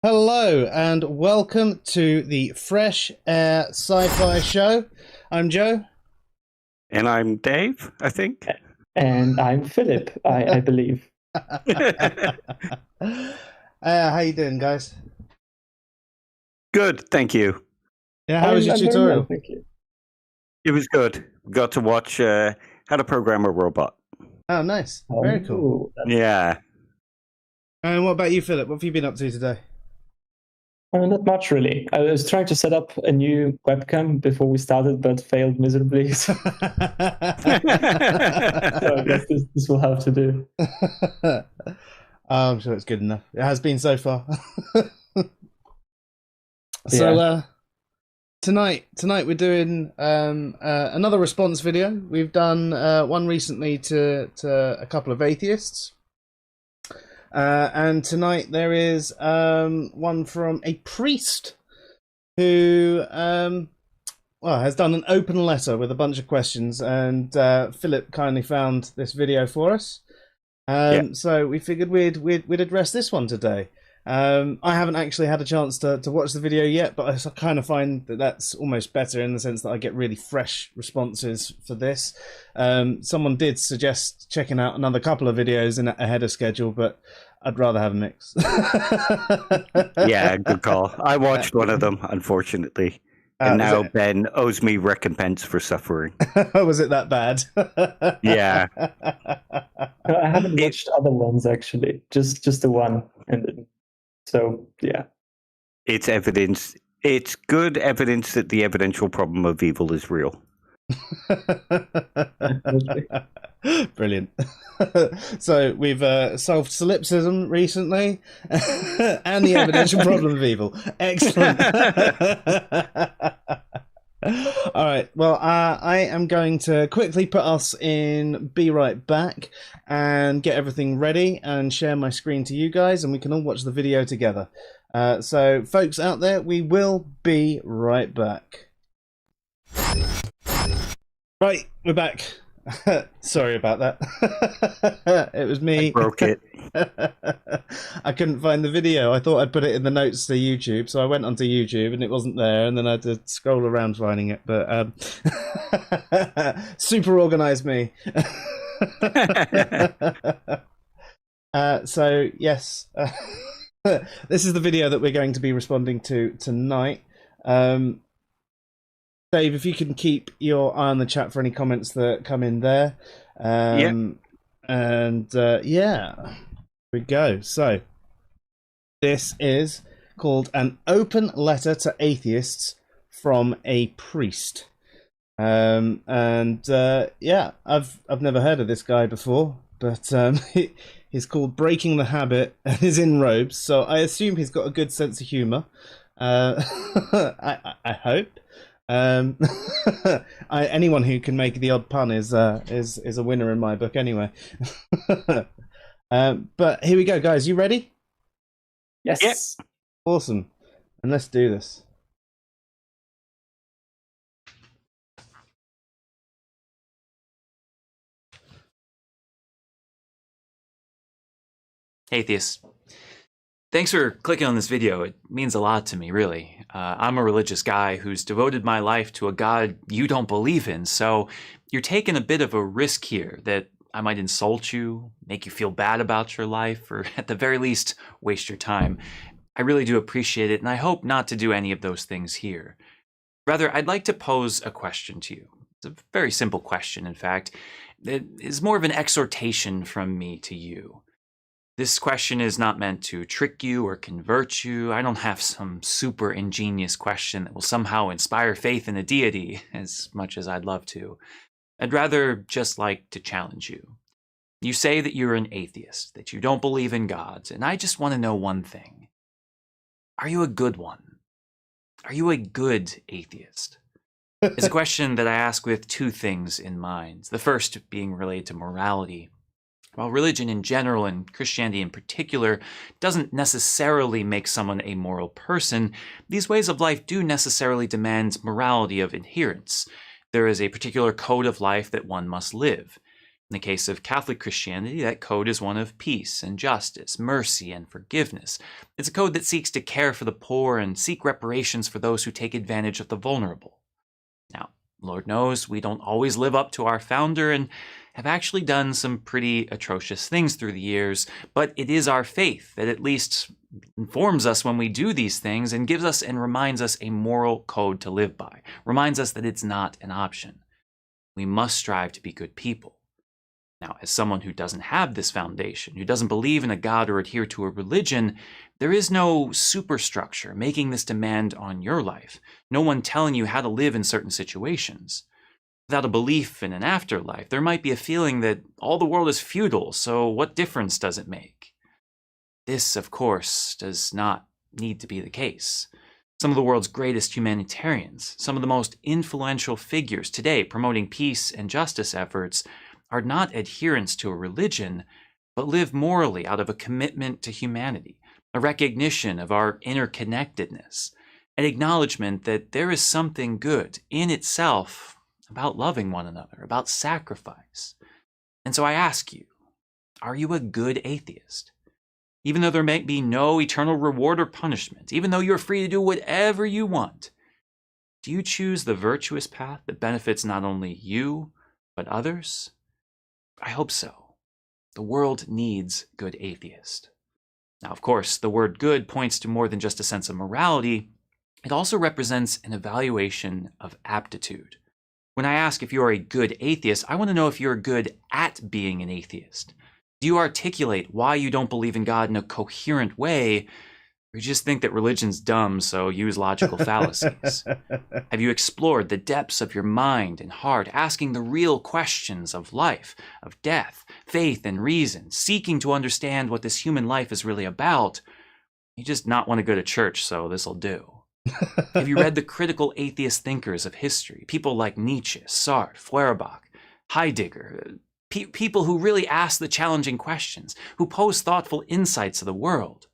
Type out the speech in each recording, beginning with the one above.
Hello and welcome to the Fresh Air Sci-Fi Show. I'm Joe. And I'm Dave, I think. And I'm Philip, I believe. How you doing, guys? Good, thank you. Yeah, how was your I'm very tutorial? well, thank you. It was good. Got to watch how to program a robot. Oh, nice. Very cool. Yeah. And what about you, Philip? What have you been up to today? Not much, really. I was trying to set up a new webcam before we started, but failed miserably. So I guess this will have to do. I'm sure it's good enough. It has been so far. So tonight we're doing another response video. We've done one recently to a couple of atheists. And tonight there is one from a priest who has done an open letter with a bunch of questions, and Philip kindly found this video for us. So we figured we'd address this one today. I haven't actually had a chance to watch the video yet, but I kind of find that that's almost better in the sense that I get really fresh responses for this. Someone did suggest checking out another couple of videos ahead of schedule, but I'd rather have a mix. Yeah, good call. I watched one of them, unfortunately. And now Ben owes me recompense for suffering. Was it that bad? Yeah. I haven't watched other ones, actually. Just the one. So, yeah. It's evidence. It's good evidence that the evidential problem of evil is real. Brilliant. So we've solved solipsism recently and the evidential problem of evil. Excellent. All right, well, I am going to quickly put us in Be Right Back and get everything ready and share my screen to you guys, and we can all watch the video together. So folks out there, we will be right back. Right, we're back. Sorry about that. It was me. I broke it. I couldn't find the video. I thought I'd put it in the notes to YouTube, so I went onto YouTube and it wasn't there, and then I had to scroll around finding it. But super organized me. So yes, this is the video that we're going to be responding to tonight. Dave, if you can keep your eye on the chat for any comments that come in there. And here we go. So this is called An Open Letter to Atheists from a Priest. I've never heard of this guy before, but he's called Breaking the Habit and is in robes, so I assume he's got a good sense of humor. I hope. Anyone who can make the odd pun is a winner in my book, anyway. But here we go, guys. You ready? Yes. Yep. Awesome. And let's do this. Atheists. Thanks for clicking on this video. It means a lot to me, really. I'm a religious guy who's devoted my life to a God you don't believe in, so you're taking a bit of a risk here that I might insult you, make you feel bad about your life, or at the very least, waste your time. I really do appreciate it, and I hope not to do any of those things here. Rather, I'd like to pose a question to you. It's a very simple question, in fact. It is more of an exhortation from me to you. This question is not meant to trick you or convert you. I don't have some super ingenious question that will somehow inspire faith in a deity, as much as I'd love to. I'd rather just like to challenge you. You say that you're an atheist, that you don't believe in gods, and I just want to know one thing. Are you a good one? Are you a good atheist? It's a question that I ask with two things in mind. The first being related to morality. While religion in general, and Christianity in particular, doesn't necessarily make someone a moral person, these ways of life do necessarily demand morality of adherence. There is a particular code of life that one must live. In the case of Catholic Christianity, that code is one of peace and justice, mercy and forgiveness. It's a code that seeks to care for the poor and seek reparations for those who take advantage of the vulnerable. Now, Lord knows we don't always live up to our founder and have actually done some pretty atrocious things through the years, but it is our faith that at least informs us when we do these things and gives us and reminds us a moral code to live by, reminds us that it's not an option. We must strive to be good people. Now, as someone who doesn't have this foundation, who doesn't believe in a God or adhere to a religion, there is no superstructure making this demand on your life, no one telling you how to live in certain situations. Without a belief in an afterlife, there might be a feeling that all the world is futile, so what difference does it make? This, of course, does not need to be the case. Some of the world's greatest humanitarians, some of the most influential figures today promoting peace and justice efforts, are not adherents to a religion, but live morally out of a commitment to humanity, a recognition of our interconnectedness, an acknowledgement that there is something good in itself about loving one another, about sacrifice. And so I ask you, are you a good atheist? Even though there may be no eternal reward or punishment, even though you're free to do whatever you want, do you choose the virtuous path that benefits not only you, but others? I hope so. The world needs good atheists. Now, of course, the word good points to more than just a sense of morality. It also represents an evaluation of aptitude. When I ask if you're a good atheist, I want to know if you're good at being an atheist. Do you articulate why you don't believe in God in a coherent way, or you just think that religion's dumb, so use logical fallacies? Have you explored the depths of your mind and heart, asking the real questions of life, of death, faith, and reason, seeking to understand what this human life is really about? You just not want to go to church, so this'll do. Have you read the critical atheist thinkers of history, people like Nietzsche, Sartre, Feuerbach, Heidegger, people who really ask the challenging questions, who pose thoughtful insights of the world?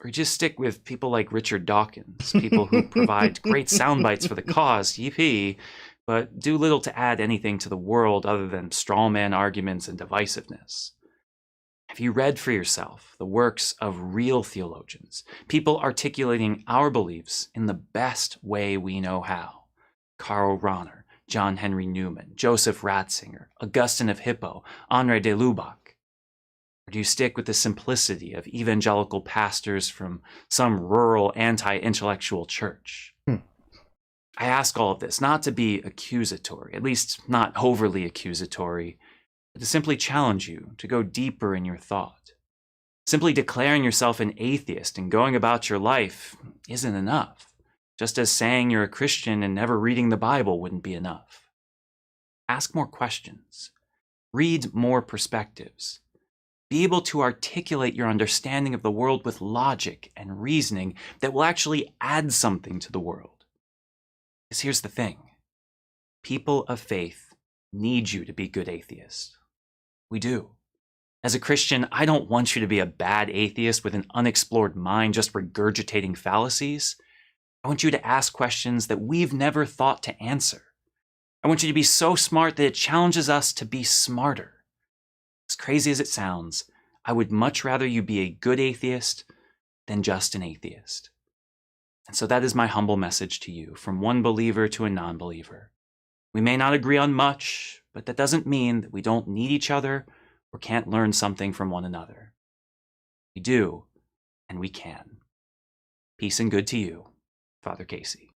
Or just stick with people like Richard Dawkins, people who provide great sound bites for the cause, yippee, but do little to add anything to the world other than strawman arguments and divisiveness? Have you read for yourself the works of real theologians, people articulating our beliefs in the best way we know how? Karl Rahner, John Henry Newman, Joseph Ratzinger, Augustine of Hippo, Henri de Lubac? Or do you stick with the simplicity of evangelical pastors from some rural anti-intellectual church? I ask all of this not to be accusatory, at least not overly accusatory, but to simply challenge you to go deeper in your thought. Simply declaring yourself an atheist and going about your life isn't enough, just as saying you're a Christian and never reading the Bible wouldn't be enough. Ask more questions. Read more perspectives. Be able to articulate your understanding of the world with logic and reasoning that will actually add something to the world. Because here's the thing. People of faith need you to be good atheists. We do. As a Christian, I don't want you to be a bad atheist with an unexplored mind just regurgitating fallacies. I want you to ask questions that we've never thought to answer. I want you to be so smart that it challenges us to be smarter. As crazy as it sounds, I would much rather you be a good atheist than just an atheist. And so that is my humble message to you, from one believer to a non-believer. We may not agree on much, but that doesn't mean that we don't need each other or can't learn something from one another. We do, and we can. Peace and good to you, Father Casey.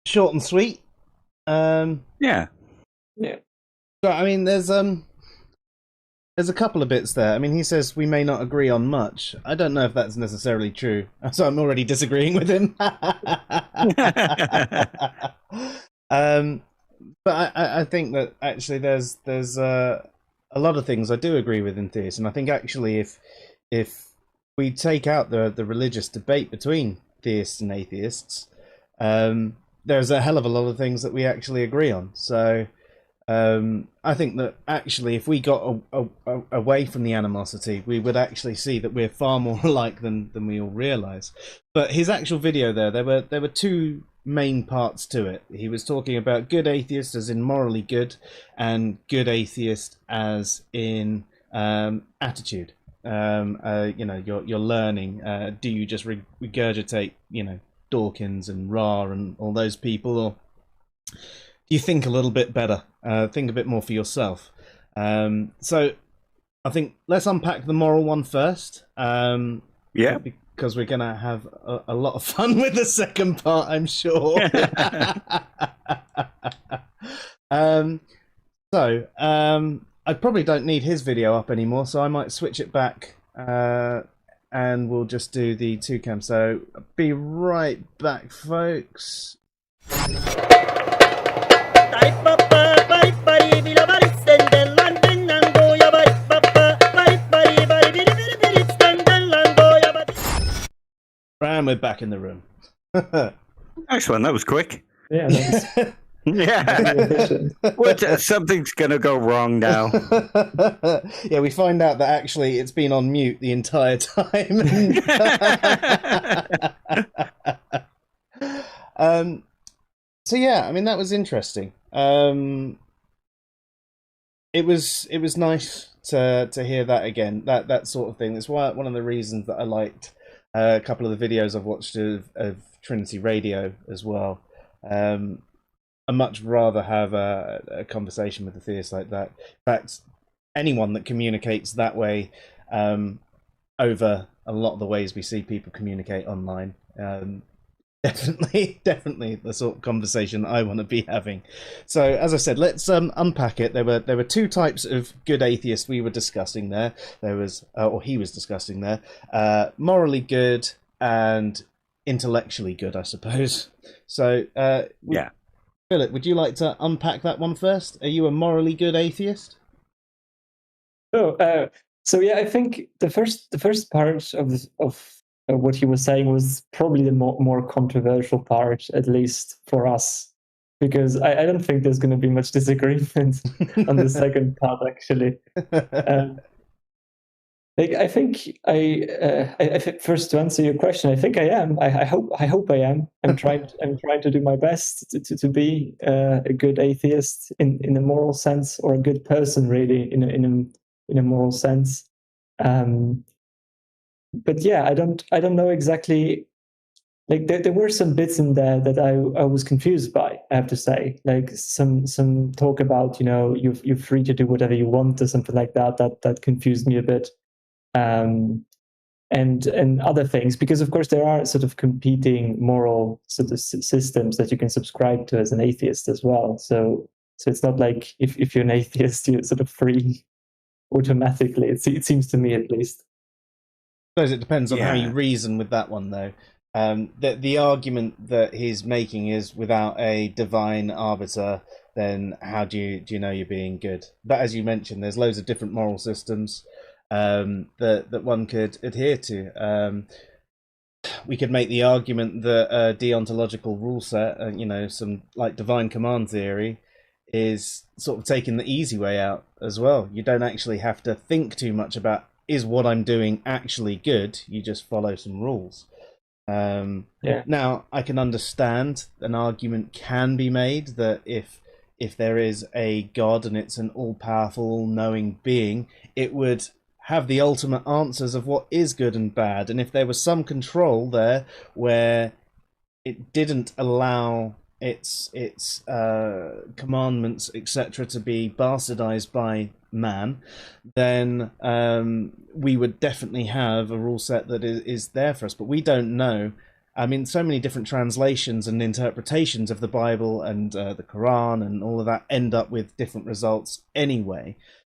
Short and sweet. Yeah. So, I mean, there's a couple of bits there. I mean, he says we may not agree on much. I don't know if that's necessarily true, so I'm already disagreeing with him. But I think that actually there's a lot of things I do agree with in theists, and I think actually if we take out the religious debate between theists and atheists, there's a hell of a lot of things that we actually agree on. So I think that actually if we got away from the animosity, we would actually see that we're far more alike than we all realise. But his actual video there were two main parts to it. He was talking about good atheist as in morally good, and good atheist as in attitude. You're learning. Do you just regurgitate, Dawkins and Ra and all those people, or do you think a little bit better? Think a bit more for yourself. So I think let's unpack the moral one first. Yeah. Because we're going to have a lot of fun with the second part, I'm sure. I probably don't need his video up anymore, so I might switch it back and we'll just do the 2cam. So be right back, folks. And we're back in the room. Nice one. That was quick. Yeah. That Yeah. Something's going to go wrong now. Yeah, we find out that actually it's been on mute the entire time. So yeah, I mean, that was interesting. It was nice to hear that again, that sort of thing. That's one of the reasons that I liked a couple of the videos I've watched of Trinity Radio as well. I much rather have a conversation with a theist like that. In fact, anyone that communicates that way over a lot of the ways we see people communicate online, definitely the sort of conversation I want to be having. So, as I said, let's unpack it. There were two types of good atheists we were discussing there. There was, or he was discussing there, morally good and intellectually good, I suppose. So, yeah. Philip, would you like to unpack that one first? Are you a morally good atheist? So yeah, I think the first part of what he was saying was probably the more controversial part, at least for us, because I don't think there's going to be much disagreement on the second part, actually. I think first, to answer your question, I think I am. I hope I am. I'm trying to do my best to be a good atheist in a moral sense, or a good person, really, in a moral sense. But yeah, I don't know exactly. Like there were some bits in there that I was confused by, I have to say. Like some talk about, you're free to do whatever you want or something like that. That confused me a bit. And other things, because of course there are sort of competing moral sort of systems that you can subscribe to as an atheist as well. So it's not like if you're an atheist, you're sort of free automatically. It seems to me, at least. I suppose it depends on how you reason with that one, though. The argument that he's making is, without a divine arbiter, then how do you know you're being good? But as you mentioned, there's loads of different moral systems that one could adhere to. We could make the argument that a deontological rule set, some like divine command theory, is sort of taking the easy way out as well. You don't actually have to think too much about, is what I'm doing actually good? You just follow some rules. Now, I can understand an argument can be made that if there is a God and it's an all-powerful, all-knowing being, it would have the ultimate answers of what is good and bad. And if there was some control there where it didn't allow its commandments, etc., to be bastardized by man, then we would definitely have a rule set that is there for us. But we don't know. I mean, so many different translations and interpretations of the Bible and the Quran and all of that end up with different results anyway.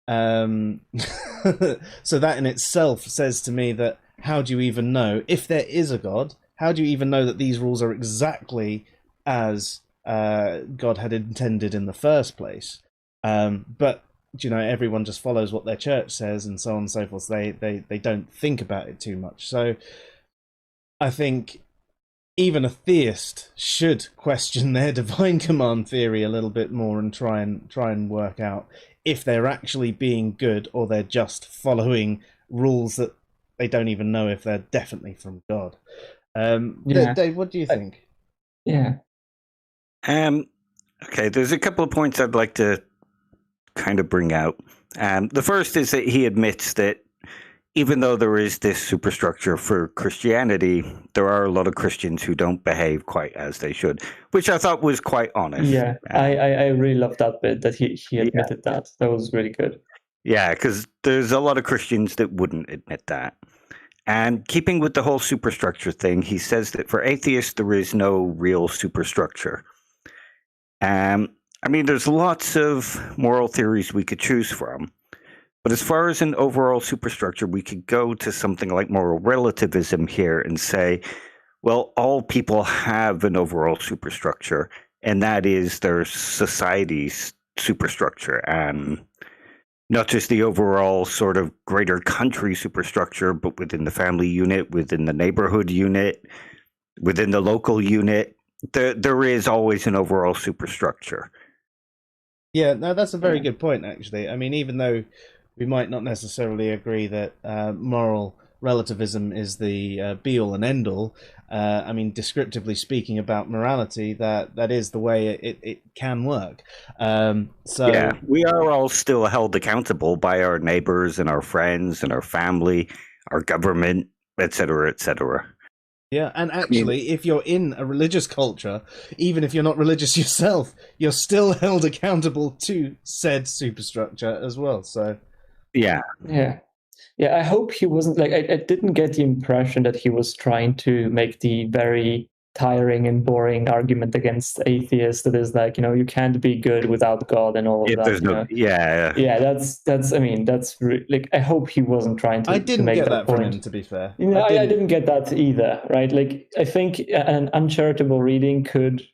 So that in itself says to me that how do you even know, if there is a God, how do you even know that these rules are exactly as God had intended in the first place? But everyone just follows what their church says and so on and so forth. They don't think about it too much. So I think even a theist should question their divine command theory a little bit more and try and work out if they're actually being good or they're just following rules that they don't even know if they're definitely from God. Dave, what do you think? Okay, there's a couple of points I'd like to kind of bring out. The first is that he admits that even though there is this superstructure for Christianity, there are a lot of Christians who don't behave quite as they should, which I thought was quite honest. Yeah, I really love that bit that he admitted that. That was really good. Yeah, because there's a lot of Christians that wouldn't admit that. And keeping with the whole superstructure thing, he says that for atheists, there is no real superstructure. I mean, there's lots of moral theories we could choose from. But as far as an overall superstructure, we could go to something like moral relativism here and say, well, all people have an overall superstructure, and that is their society's superstructure. Not just the overall sort of greater country superstructure, but within the family unit, within the neighborhood unit, within the local unit, there is always an overall superstructure. Yeah, no, that's a very good point, actually. I mean, even though we might not necessarily agree that moral relativism is the be-all and end-all, I mean, descriptively speaking about morality, that is the way it can work. Yeah, we are all still held accountable by our neighbors and our friends and our family, our government, etc., etc. Yeah, and actually, if you're in a religious culture, even if you're not religious yourself, you're still held accountable to said superstructure as well. So, yeah. I hope he wasn't like. I didn't get the impression that he was trying to make the very tiring and boring argument against atheists that is like, you can't be good without God and all of that. That's. I mean, that's like. I hope he wasn't trying to. I didn't make get that point. from him, to be fair. I didn't get that either. Right? Like, I think an uncharitable reading could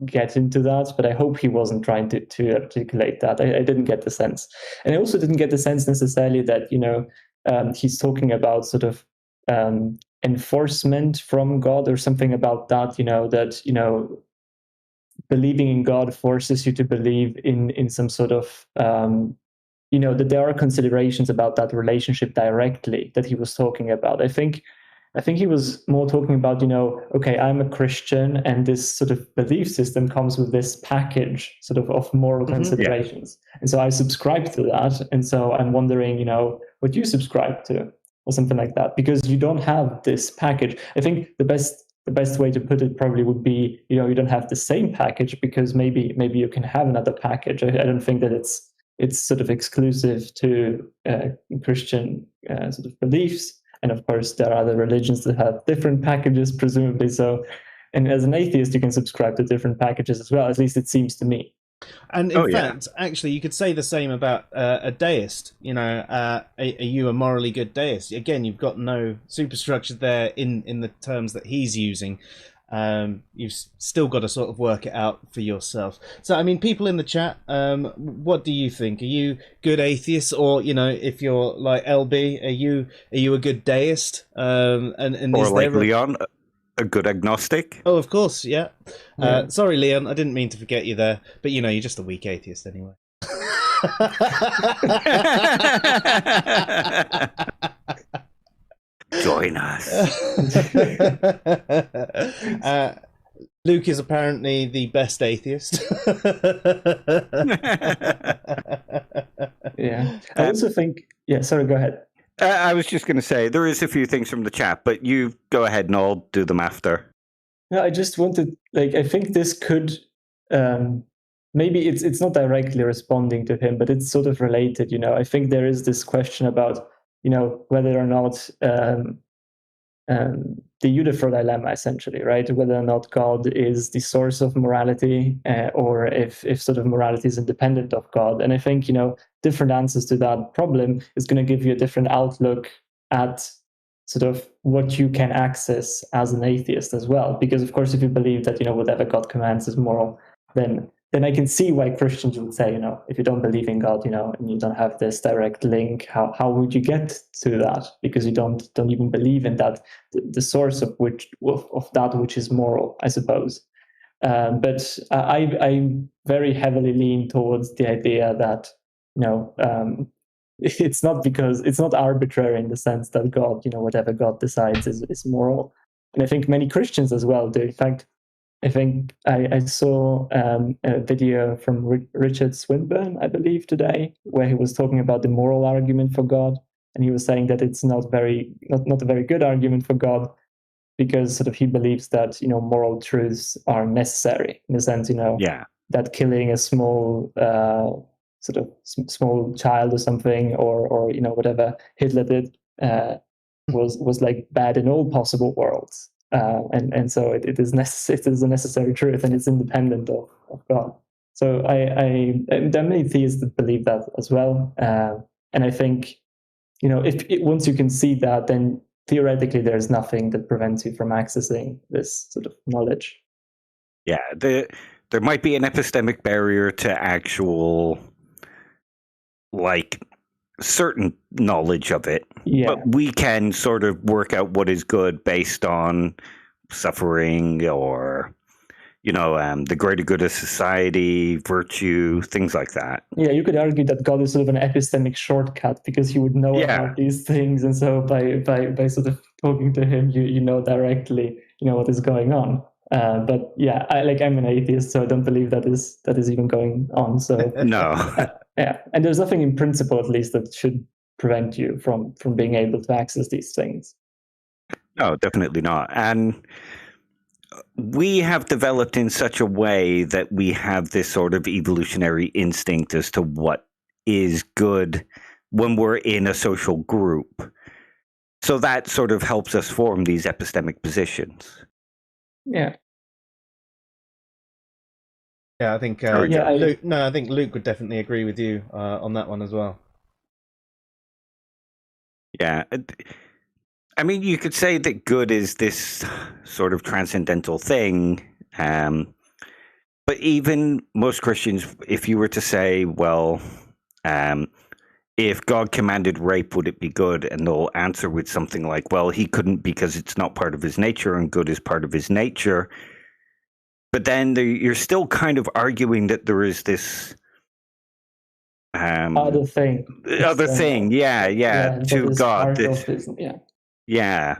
get into that, but I hope he wasn't trying to articulate that. I didn't get the sense, and I also didn't get the sense necessarily that he's talking about sort of enforcement from God or something about that. That believing in God forces you to believe in some sort of that there are considerations about that relationship directly that he was talking about. I think he was more talking about, okay, I'm a Christian and this sort of belief system comes with this package sort of moral considerations. Yeah. And so I subscribe to that. And so I'm wondering, what you subscribe to or something like that, because you don't have this package. I think the best way to put it probably would be, you don't have the same package because maybe you can have another package. I don't think that it's sort of exclusive to Christian sort of beliefs. And of course, there are other religions that have different packages, presumably. So, and as an atheist, you can subscribe to different packages as well. At least it seems to me. And in fact, actually, you could say the same about a deist. Are you a morally good deist? Again, you've got no superstructure there in the terms that he's using. You've still got to sort of work it out for yourself. So, I mean, people in the chat, what do you think? Are you good atheists, or if you're like LB, are you a good deist? And or like Leon, a good agnostic? Oh, of course, yeah. Sorry, Leon, I didn't mean to forget you there, but you're just a weak atheist anyway. Join us. Luke is apparently the best atheist. Yeah. I also think... Yeah, sorry, go ahead. I was just going to say, there is a few things from the chat, but you go ahead and I'll do them after. No, I just wanted... I think this could... maybe it's not directly responding to him, but it's sort of related, I think there is this question about whether or not the Eudipher dilemma, essentially, right? Whether or not God is the source of morality, or if sort of morality is independent of God. And I think, different answers to that problem is going to give you a different outlook at sort of what you can access as an atheist as well. Because, of course, if you believe that, whatever God commands is moral, then I can see why Christians would say, if you don't believe in God, and you don't have this direct link, how would you get to that? Because you don't even believe in that, the source of that which is moral, I suppose. But I very heavily lean towards the idea that, it's not arbitrary in the sense that God, whatever God decides is moral. And I think many Christians as well do. In fact, I think I saw a video from Richard Swinburne, I believe, today, where he was talking about the moral argument for God, and he was saying that it's not a very good argument for God, because sort of he believes that moral truths are necessary in the sense that killing a small small child or something, or whatever Hitler did was like bad in all possible worlds. And so it is a necessary truth, and it's independent of God. So there are many theists that believe that as well, and I think once you can see that, then theoretically there's nothing that prevents you from accessing this sort of knowledge. Yeah, there might be an epistemic barrier to actual certain knowledge of it, but we can sort of work out what is good based on suffering or the greater good of society, virtue, things like that. Yeah, you could argue that God is sort of an epistemic shortcut because he would know about these things, and so by sort of talking to him, you know directly what is going on. But yeah, I'm an atheist, so I don't believe that is even going on. So no. Yeah, and there's nothing in principle, at least, that should prevent you from being able to access these things. No, definitely not. And we have developed in such a way that we have this sort of evolutionary instinct as to what is good when we're in a social group. So that sort of helps us form these epistemic positions. Yeah. Yeah, I think I think Luke would definitely agree with you on that one as well. Yeah. I mean, you could say that good is this sort of transcendental thing. But even most Christians, if you were to say, well, if God commanded rape, would it be good? And they'll answer with something like, well, he couldn't because it's not part of his nature, and good is part of his nature. But then you're still kind of arguing that there is this other thing. To God. Yeah.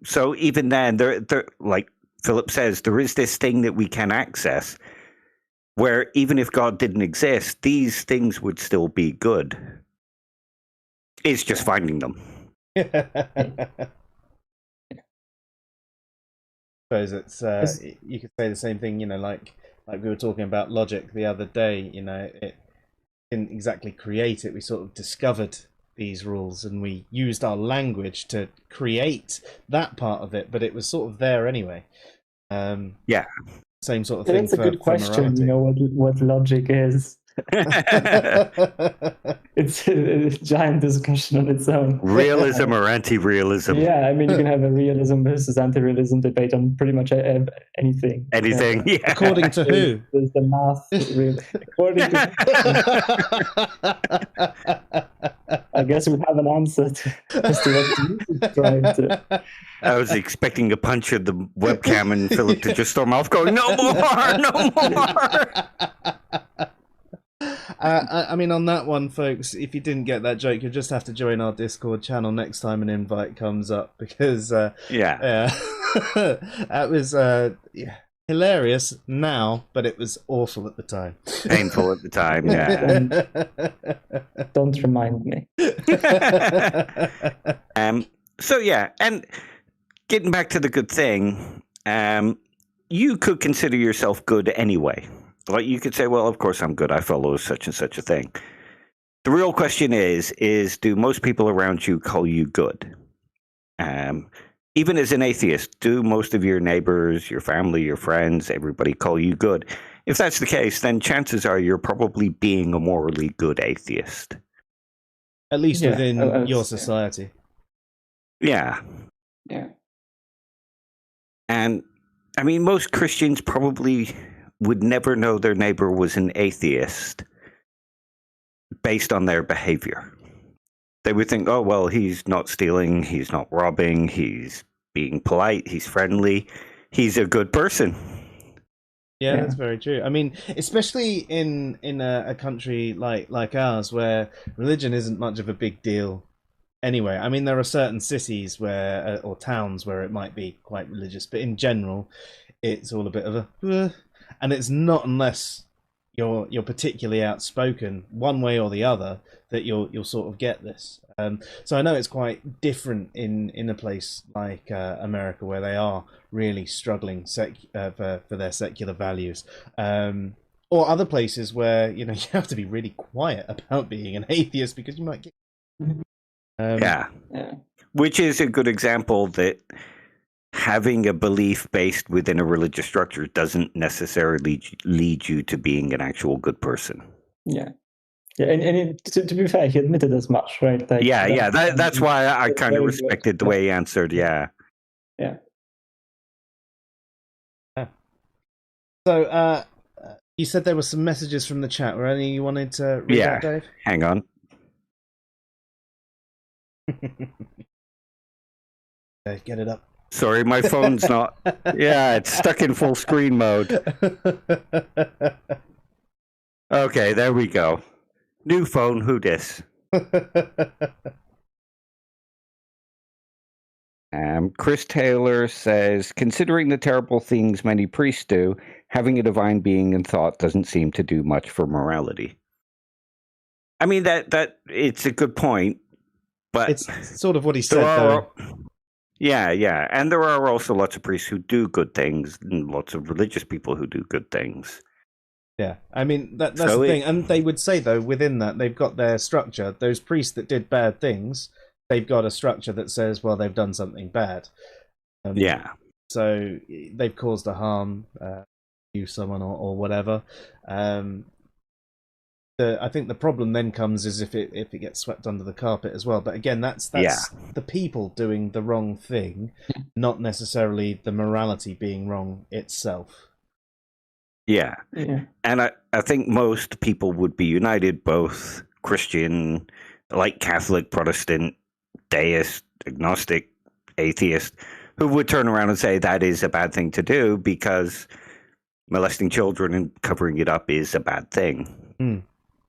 So even then, there, like Philip says, there is this thing that we can access where even if God didn't exist, these things would still be good. It's just finding them. I suppose it's you could say the same thing, like we were talking about logic the other day. It didn't exactly create it. We sort of discovered these rules, and we used our language to create that part of it, but it was sort of there anyway. Same sort of thing. That's a good question. What logic is? It's a giant discussion on its own. Realism or anti-realism? Yeah, I mean, you can have a realism versus anti-realism debate on pretty much anything. Anything, yeah. According to who? There's the math. According to... I guess we have an answer as to what you trying to... I was expecting a punch of the webcam and Philip to just storm off going, no more, no more! I mean, on that one, folks, if you didn't get that joke, you'll just have to join our Discord channel next time an invite comes up, because that was hilarious now, but it was awful at the time. Painful at the time, yeah. Don't remind me. So yeah, and getting back to the good thing, you could consider yourself good anyway. Like, you could say, well, of course I'm good. I follow such and such a thing. The real question is do most people around you call you good? Even as an atheist, do most of your neighbors, your family, your friends, everybody call you good? If that's the case, then chances are you're probably being a morally good atheist. At least within your society. Yeah. Yeah. And, I mean, most Christians probably would never know their neighbor was an atheist based on their behavior. They would think, oh, well, he's not stealing, he's not robbing, he's being polite, he's friendly, he's a good person. Yeah, that's very true. I mean, especially in a country like ours, where religion isn't much of a big deal. anyway. I mean, there are certain cities where or towns where it might be quite religious, but in general, it's all a bit of a, and it's not unless you're particularly outspoken one way or the other that you'll sort of get this. So I know it's quite different in a place like America, where they are really struggling for their secular values. Or other places where you have to be really quiet about being an atheist because you might get. Yeah, which is a good example that having a belief based within a religious structure doesn't necessarily lead you to being an actual good person. Yeah, and to be fair, he admitted as much, right? Like, that's why I kind of respected the way he answered. Yeah. So, you said there were some messages from the chat. Were any you wanted to read out, Dave? Hang on. Okay, get it up. Sorry, my phone's not. Yeah, it's stuck in full screen mode. Okay, there we go. New phone, who dis? Chris Taylor says, considering the terrible things many priests do, having a divine being in thought doesn't seem to do much for morality. I mean, that it's a good point, but it's sort of what he said, though. Yeah, and there are also lots of priests who do good things, and lots of religious people who do good things. Yeah, I mean, that's the thing. And they would say, though, within that, they've got their structure. Those priests that did bad things, they've got a structure that says, well, they've done something bad. So they've caused a harm, to someone or whatever. I think the problem then comes is if it gets swept under the carpet as well. But again, that's the people doing the wrong thing, not necessarily the morality being wrong itself. Yeah. And I think most people would be united, both Christian, like Catholic, Protestant, deist, agnostic, atheist, who would turn around and say that is a bad thing to do because molesting children and covering it up is a bad thing.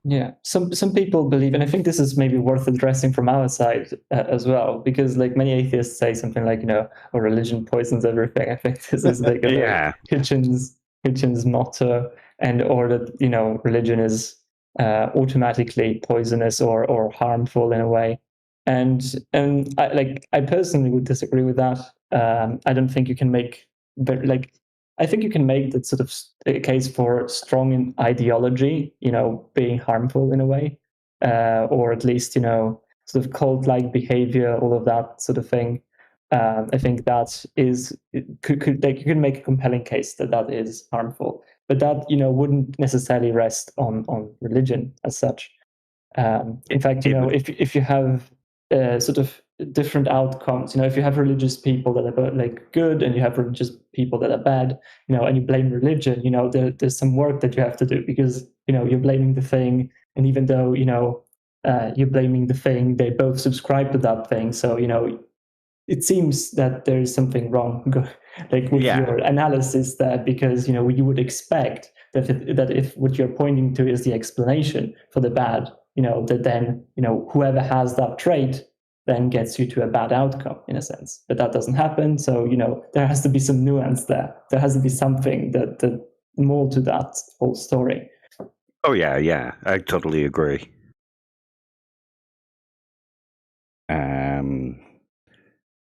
Yeah, some people believe, and I think this is maybe worth addressing from our side as well, because like many atheists say something like, religion poisons everything. I think this is like Hitchens' motto, or that religion is automatically poisonous or harmful in a way. And I personally would disagree with that. I don't think you can make, I think you can make that sort of a case for strong ideology, being harmful in a way, or at least, sort of cult-like behavior, all of that sort of thing. I think that is you can make a compelling case that is harmful, but that wouldn't necessarily rest on religion as such. In fact, if you have sort of different outcomes, if you have religious people that are good and you have religious people that are bad, and you blame religion, there's some work that you have to do, because you're blaming the thing, and even though you're blaming the thing, they both subscribe to that thing, so it seems that there is something wrong with your analysis there, because you would expect that if what you're pointing to is the explanation for the bad, that then whoever has that trait then gets you to a bad outcome in a sense. But that doesn't happen, so there has to be some nuance there. There has to be something that more to that whole story. Oh yeah, I totally agree.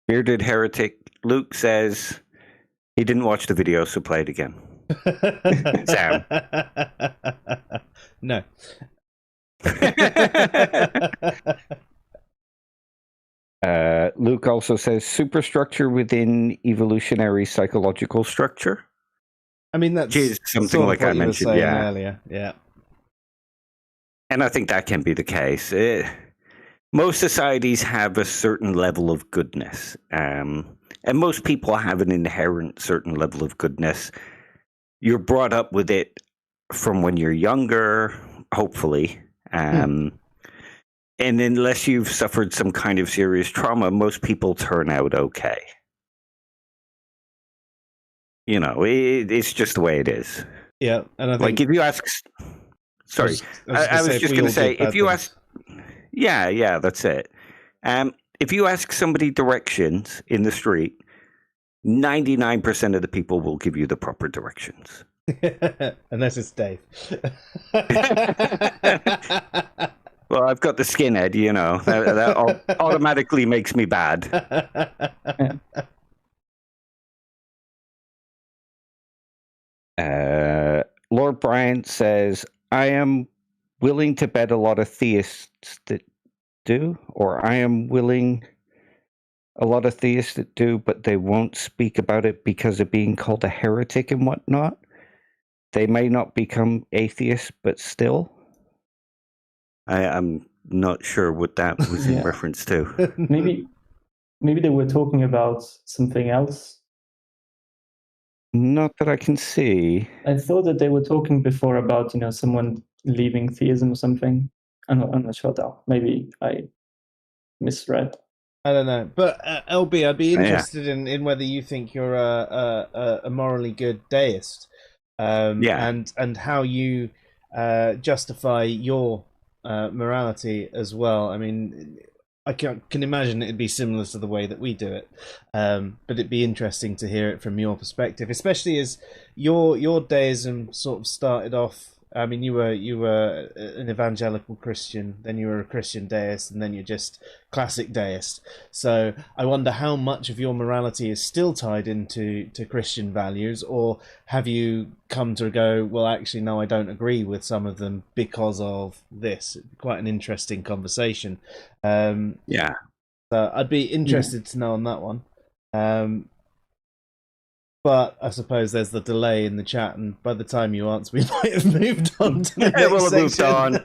Bearded Heretic Luke says he didn't watch the video, so play it again. Sam. No. Luke also says superstructure within evolutionary psychological structure. I mean, that's something sort of like what I you mentioned were saying earlier. Yeah. And I think that can be the case. Most societies have a certain level of goodness, and most people have an inherent certain level of goodness. You're brought up with it from when you're younger, hopefully. And unless you've suffered some kind of serious trauma, most people turn out okay. It's just the way it is. Yeah, and I think, if you ask, sorry, I was just going to say, if you ask, yeah, that's it. If you ask somebody directions in the street, 99% of the people will give you the proper directions. Unless it's Dave. Well, I've got the skinhead, you know. That automatically makes me bad. Lord Bryant says, I am willing to bet a lot of theists that do, or I am willing a lot of theists that do, but they won't speak about it because of being called a heretic and whatnot. They may not become atheists, but still. I'm not sure what that was in reference to. Maybe they were talking about something else. Not that I can see. I thought that they were talking before about, someone leaving theism or something. I'm not sure though. Maybe I misread. I don't know, but LB, I'd be interested in whether you think you're a morally good deist, and how you justify your morality as well. I mean, I can imagine it'd be similar to the way that we do it, but it'd be interesting to hear it from your perspective, especially as your deism sort of started off. I mean, you were an evangelical Christian, then you were a Christian deist, and then you're just classic deist. So I wonder how much of your morality is still tied into Christian values, or have you come to go, well, actually, no, I don't agree with some of them because of this. Quite an interesting conversation. So I'd be interested to know on that one. But I suppose there's the delay in the chat, and by the time you answer, we might have moved on to the next section. Moved on.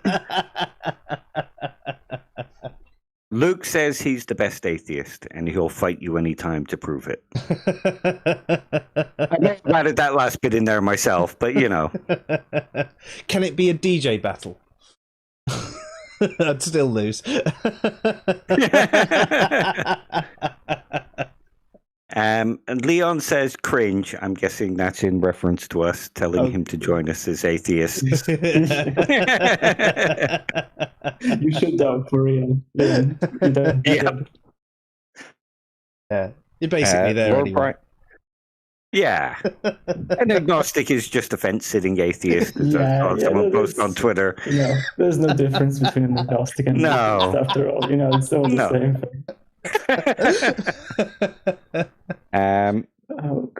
Luke says he's the best atheist, and he'll fight you anytime to prove it. I may have added that last bit in there myself, but you know. Can it be a DJ battle? I'd still lose. And Leon says cringe. I'm guessing that's in reference to us telling him to join us as atheists. You should though, for real. Leon. Yeah, you're basically there anyway. Yeah. An agnostic is just a fence-sitting atheist, as I saw someone post on Twitter. Yeah, there's no difference between an agnostic and an atheist after all. It's all the same thing.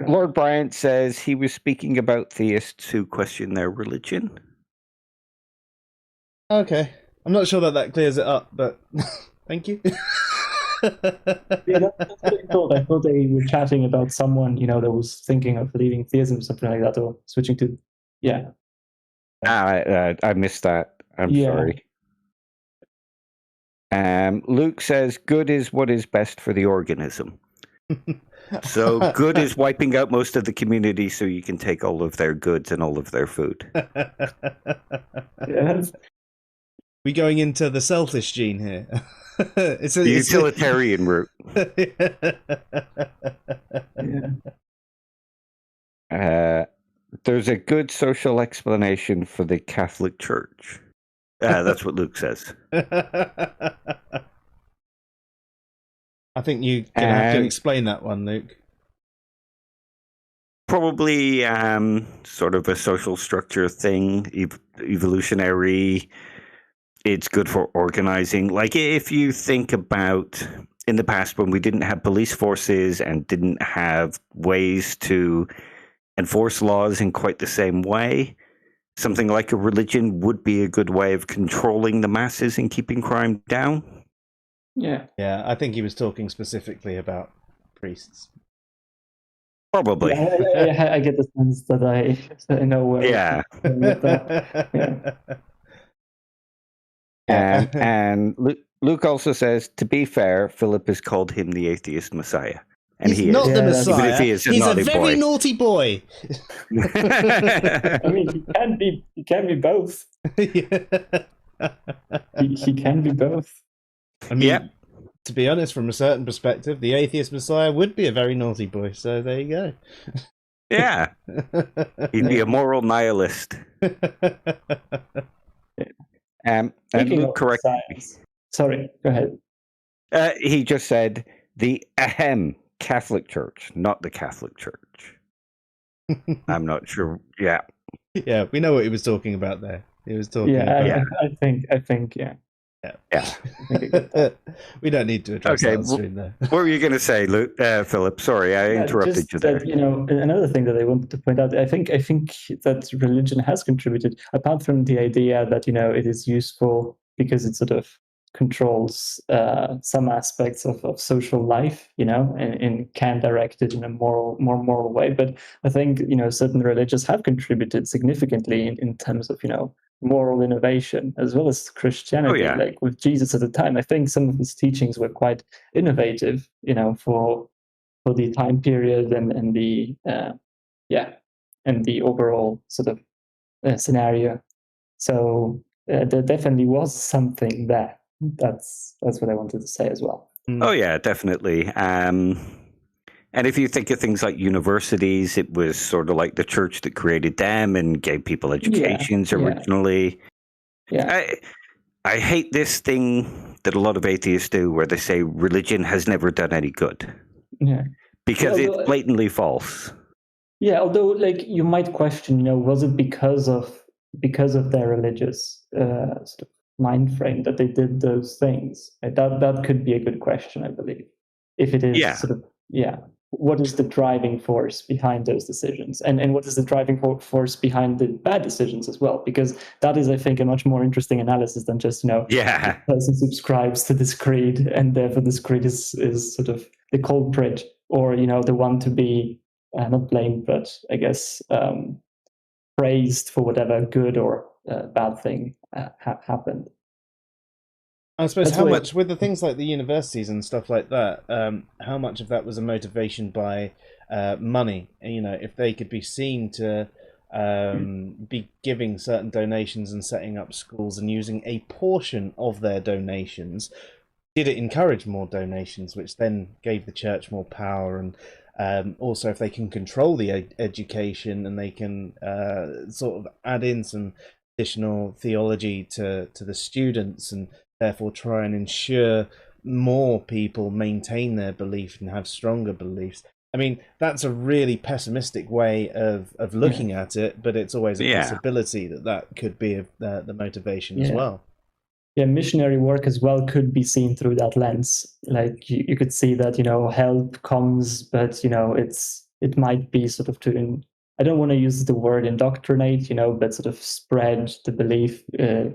Lord Bryant says he was speaking about theists who question their religion. Okay. I'm not sure that clears it up, but thank you. Yeah, that's what I thought. I thought they were chatting about someone, that was thinking of leaving theism, something like that, or switching to, I missed that. I'm sorry. Luke says, good is what is best for the organism. So good is wiping out most of the community so you can take all of their goods and all of their food. Yes. We going into the selfish gene here. It's the utilitarian route. There's a good social explanation for the Catholic Church. That's what Luke says. I think you're going to have to explain that one, Luke. Probably sort of a social structure thing, evolutionary. It's good for organizing. Like if you think about in the past when we didn't have police forces and didn't have ways to enforce laws in quite the same way, something like a religion would be a good way of controlling the masses and keeping crime down. Yeah. Yeah, I think he was talking specifically about priests. Probably. Yeah, I get the sense that I know where. Yeah. And Luke also says, to be fair, Philip has called him the atheist messiah. And he's not the Messiah. Even if he is he's a very naughty boy. I mean, he can be both. He can be both. I mean, to be honest, from a certain perspective, the atheist messiah would be a very naughty boy. So there you go. Yeah. He'd be a moral nihilist. And Luke, correct me. Sorry, go ahead. He just said the Catholic Church, not the Catholic Church. I'm not sure. Yeah. Yeah, we know what he was talking about there. He was talking about. I think, yeah. Yeah. We don't need to address that on stream there. What were you going to say, Luke? Philip? Sorry, I interrupted you there. That, another thing that I wanted to point out, I think that religion has contributed, apart from the idea that it is useful because it sort of controls some aspects of social life, and can direct it in a more moral way. But I think certain religions have contributed significantly in terms of moral innovation, as well as Christianity. Oh, yeah. Like with Jesus at the time, I think some of his teachings were quite innovative, for the time period and the and the overall sort of scenario. So there definitely was something there. That's what I wanted to say as well. Oh yeah, definitely. And if you think of things like universities, it was sort of like the church that created them and gave people educations originally. Yeah. I hate this thing that a lot of atheists do where they say religion has never done any good. Yeah. Because it's blatantly false. Yeah, although like you might question, was it because of their religious sort of mind frame that they did those things? That could be a good question, I believe. If it is sort of what is the driving force behind those decisions, and what is the driving force behind the bad decisions as well? Because that is, I think, a much more interesting analysis than just the person subscribes to this creed and therefore this creed is sort of the culprit, or the one to be not blamed, but I guess praised for whatever good or bad thing happened. I suppose how much, with the things like the universities and stuff like that, how much of that was a motivation by money? If they could be seen to be giving certain donations and setting up schools and using a portion of their donations, did it encourage more donations, which then gave the church more power? And also, if they can control the education and they can sort of add in some additional theology to the students and therefore try and ensure more people maintain their belief and have stronger beliefs. I mean, that's a really pessimistic way of looking at it, but it's always a possibility that could be the motivation as well. Yeah, missionary work as well could be seen through that lens. Like you could see that, help comes, but, it might be sort of I don't want to use the word indoctrinate, but sort of spread the belief,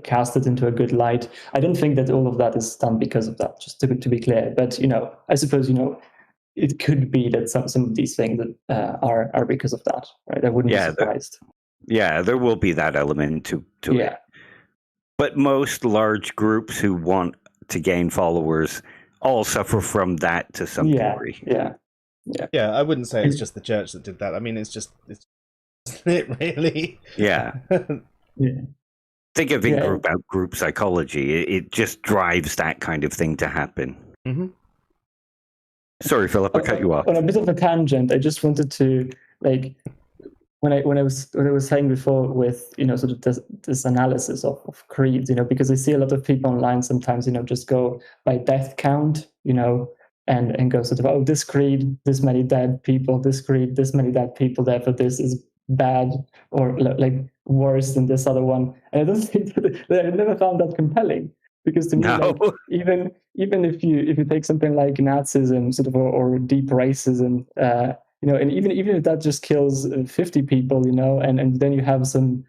cast it into a good light. I don't think that all of that is done because of that, just to be clear. But, I suppose, it could be that some of these things are because of that, right? I wouldn't be surprised. There will be that element to it. But most large groups who want to gain followers all suffer from that to some degree. Yeah, I wouldn't say it's just the church that did that. I mean, it's it really. Yeah. Think of in-group psychology. It just drives that kind of thing to happen. Mm-hmm. Sorry, Philip, I cut you off. On a bit of a tangent, I just wanted to when I was saying before with sort of this analysis of creeds, because I see a lot of people online sometimes just go by death count, and go sort of, oh, this creed, this many dead people, this creed, this many dead people, therefore this is bad or like worse than this other one. And I don't think that I never found that compelling, because to me, even if you take something like Nazism sort of or deep racism, and even if that just kills 50 people, and then you have some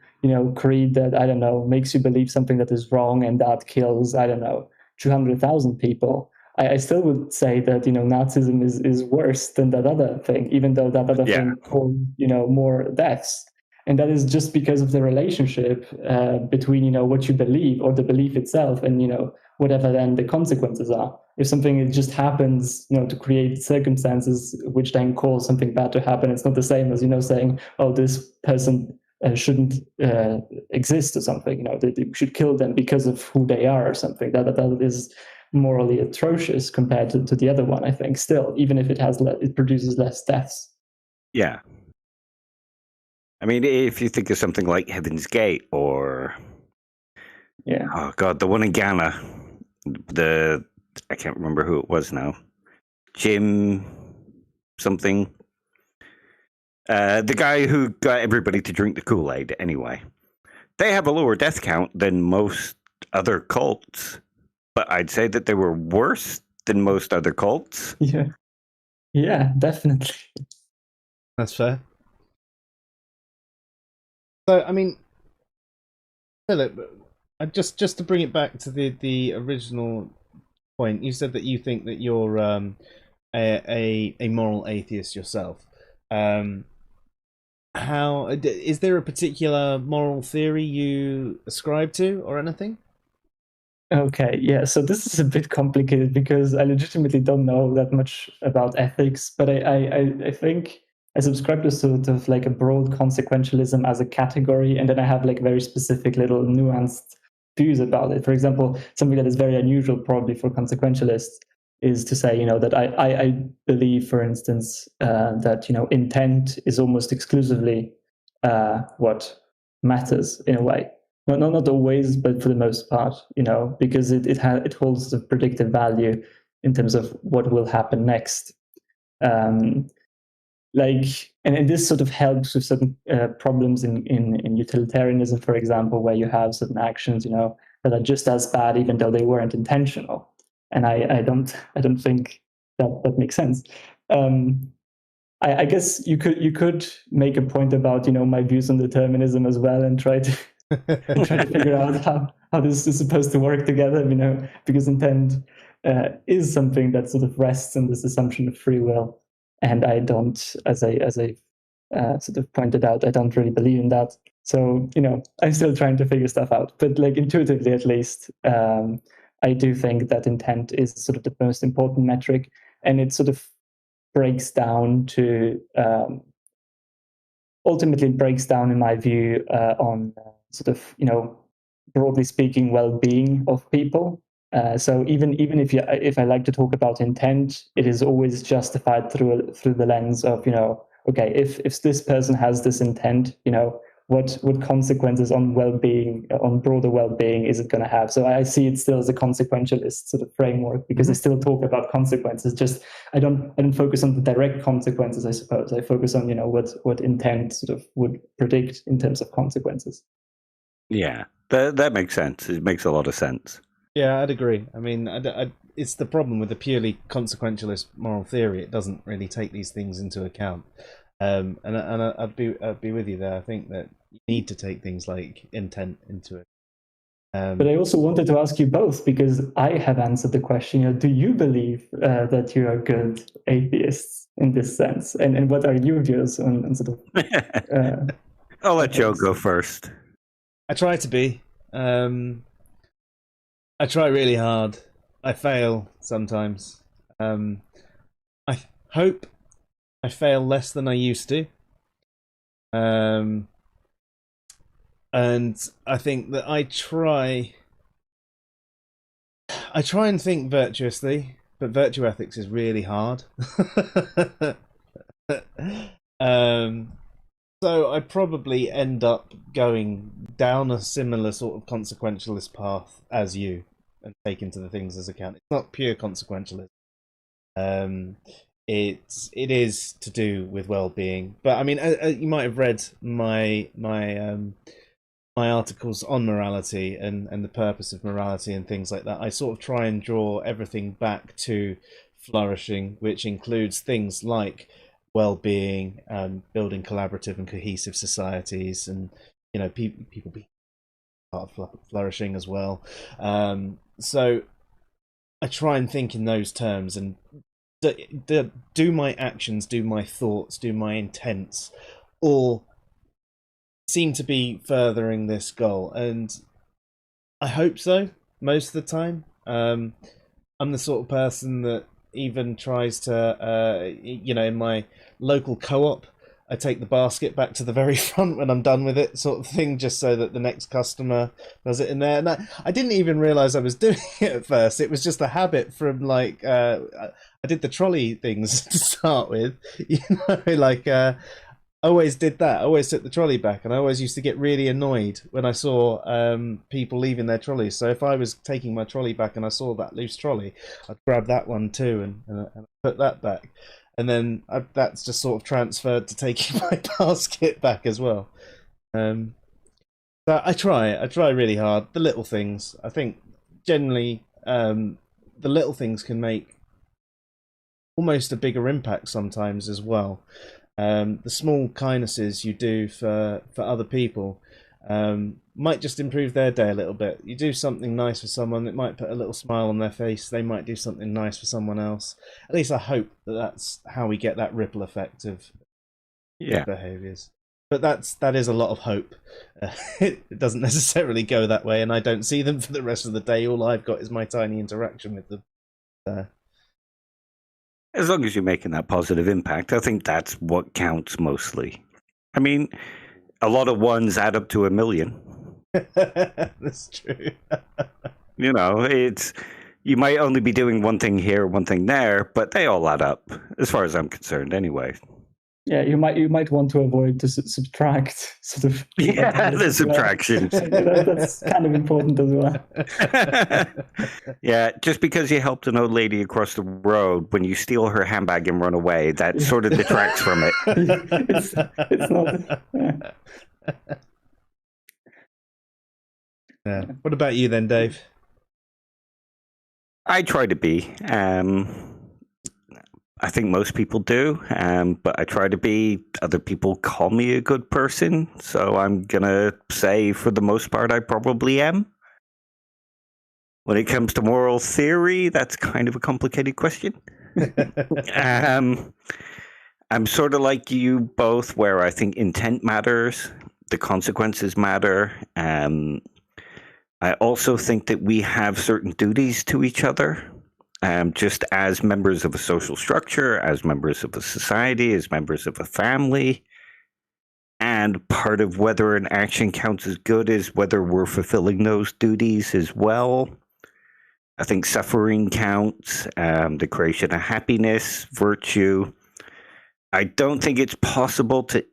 creed that, I don't know, makes you believe something that is wrong, and that kills, I don't know, 200,000 people. I still would say that Nazism is worse than that other thing, even though that other thing caused more deaths, and that is just because of the relationship between what you believe or the belief itself and whatever then the consequences are. If something just happens to create circumstances which then cause something bad to happen, it's not the same as saying, oh, this person shouldn't exist or something. That you should kill them because of who they are or something. That is morally atrocious compared to the other one, I think, still, even if it produces less deaths. Yeah. I mean, if you think of something like Heaven's Gate or, oh God, the one in Ghana, the I can't remember who it was now. Jim something. The guy who got everybody to drink the Kool-Aid anyway. They have a lower death count than most other cults, but I'd say that they were worse than most other cults. Yeah, definitely. That's fair. So, I mean, Philip, just to bring it back to the original point, you said that you think that you're a moral atheist yourself. How is there a particular moral theory you ascribe to, or anything? Okay, yeah. So this is a bit complicated because I legitimately don't know that much about ethics, but I think I subscribe to sort of like a broad consequentialism as a category, and then I have like very specific little nuanced views about it. For example, something that is very unusual probably for consequentialists is to say, that I believe, for instance, that intent is almost exclusively what matters in a way. Not always, but for the most part, because it holds the predictive value in terms of what will happen next. And this sort of helps with certain problems in utilitarianism, for example, where you have certain actions, that are just as bad even though they weren't intentional. And I don't think that makes sense. I guess you could make a point about my views on determinism as well, and try to figure out how this is supposed to work together. Because intent is something that sort of rests on this assumption of free will, and I don't, as I sort of pointed out, I don't really believe in that. So I'm still trying to figure stuff out, but like intuitively at least, I do think that intent is sort of the most important metric, and it sort of breaks down to ultimately breaks down, in my view, on sort of broadly speaking, well-being of people. So even if I like to talk about intent, it is always justified through the lens of okay, if this person has this intent, what consequences on well-being, on broader well-being, is it going to have? So I see it still as a consequentialist sort of framework, because I still talk about consequences. Just I don't focus on the direct consequences, I suppose. I focus on what intent sort of would predict in terms of consequences. Yeah, that makes sense. It makes a lot of sense. Yeah, I'd agree. I mean, it's the problem with the purely consequentialist moral theory. It doesn't really take these things into account. And I'd be with you there. I think that you need to take things like intent into it. But I also wanted to ask you both, because I have answered the question. Do you believe that you are good atheists in this sense? And what are your views on sort of? I'll let Joe go first. I try to be. I try really hard. I fail sometimes. I hope I fail less than I used to. And I think that I try and think virtuously, but virtue ethics is really hard. So I probably end up going down a similar sort of consequentialist path as you, and take into the things as account. It's not pure consequentialism. It is to do with well-being, but I mean, you might have read my articles on morality and the purpose of morality and things like that. I sort of try and draw everything back to flourishing, which includes things like well-being, building collaborative and cohesive societies, and people being part of flourishing as well. So I try and think in those terms, and do my actions, do my thoughts, do my intents all seem to be furthering this goal? And I hope so most of the time. I'm the sort of person that even tries to, in my local co-op, I take the basket back to the very front when I'm done with it, sort of thing, just so that the next customer does it in there. And I didn't even realize I was doing it at first. It was just a habit from I did the trolley things to start with, I always did that. I always took the trolley back, and I always used to get really annoyed when I saw people leaving their trolleys. So if I was taking my trolley back and I saw that loose trolley, I'd grab that one too and put that back. And then that's just sort of transferred to taking my basket back as well. So I try really hard. The little things, I think, generally, the little things can make almost a bigger impact sometimes as well. The small kindnesses you do for other people might just improve their day a little bit. You do something nice for someone, it might put a little smile on their face. They might do something nice for someone else. At least I hope that's how we get that ripple effect of behaviors. But that is a lot of hope. It doesn't necessarily go that way, and I don't see them for the rest of the day. All I've got is my tiny interaction with them. As long as you're making that positive impact, I think that's what counts mostly. I mean, a lot of ones add up to 1 million. That's true. You know, you might only be doing one thing here, one thing there, but they all add up, as far as I'm concerned, anyway. Yeah, you might want to avoid the subtract sort of. Yeah, the subtraction. That's kind of important as well. Yeah, just because you helped an old lady across the road, when you steal her handbag and run away, that sort of detracts from it. It's not. Yeah. Yeah. What about you then, Dave? I try to be. I think most people do, but I try to be. Other people call me a good person, so I'm going to say for the most part I probably am. When it comes to moral theory, that's kind of a complicated question. I'm sort of like you both, where I think intent matters, the consequences matter. I also think that we have certain duties to each other. Just as members of a social structure, as members of a society, as members of a family. And part of whether an action counts as good is whether we're fulfilling those duties as well. I think suffering counts, the creation of happiness, virtue. I don't think it's possible to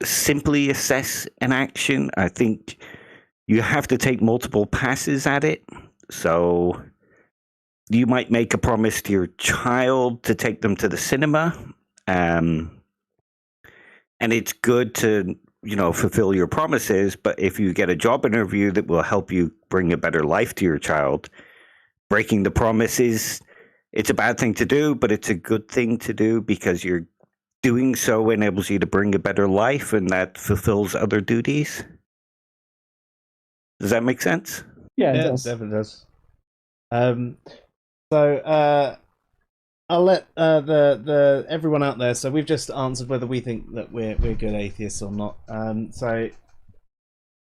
simply assess an action. I think you have to take multiple passes at it. So you might make a promise to your child to take them to the cinema. And it's good to, fulfill your promises. But if you get a job interview that will help you bring a better life to your child, breaking the promise it's a bad thing to do, but it's a good thing to do because you're doing so enables you to bring a better life, and that fulfills other duties. Does that make sense? Yeah, it definitely does. So I'll let the everyone out there. So we've just answered whether we think that we're good atheists or not. So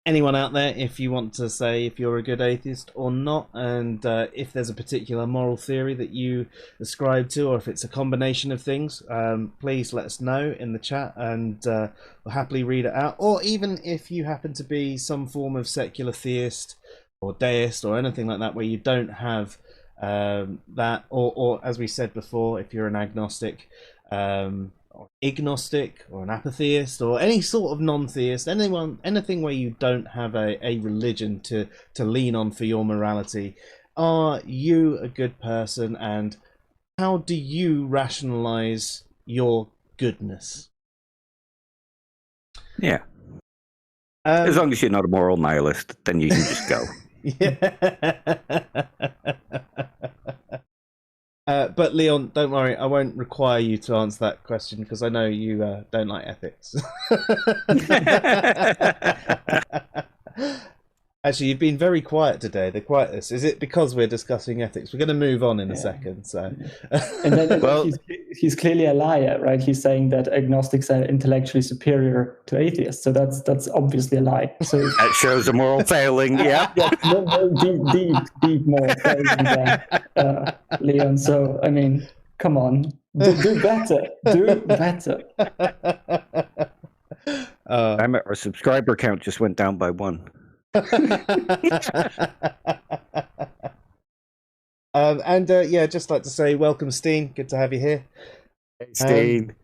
anyone out there, if you want to say if you're a good atheist or not, and if there's a particular moral theory that you ascribe to, or if it's a combination of things, please let us know in the chat, and we'll happily read it out. Or even if you happen to be some form of secular theist or deist or anything like that, where you don't have that, or as we said before, if you're an agnostic, or agnostic, or an apatheist, or any sort of non-theist, anything where you don't have a religion to lean on for your morality, are you a good person, and how do you rationalize your goodness? Yeah. As long as you're not a moral nihilist, then you can just go. Yeah. But Leon, don't worry, I won't require you to answer that question because I know you don't like ethics. Actually, you've been very quiet today, the quietest. Is it because we're discussing ethics? We're going to move on in a second. So, and then he's clearly a liar, right? He's saying that agnostics are intellectually superior to atheists. So that's obviously a lie. So that shows a moral failing. Yeah, deep moral failing there, Leon. So I mean, come on, do better. Do better. Our subscriber count just went down by 1. Yeah, just like to say welcome, Steen. Good to have you here. Hey, Steen.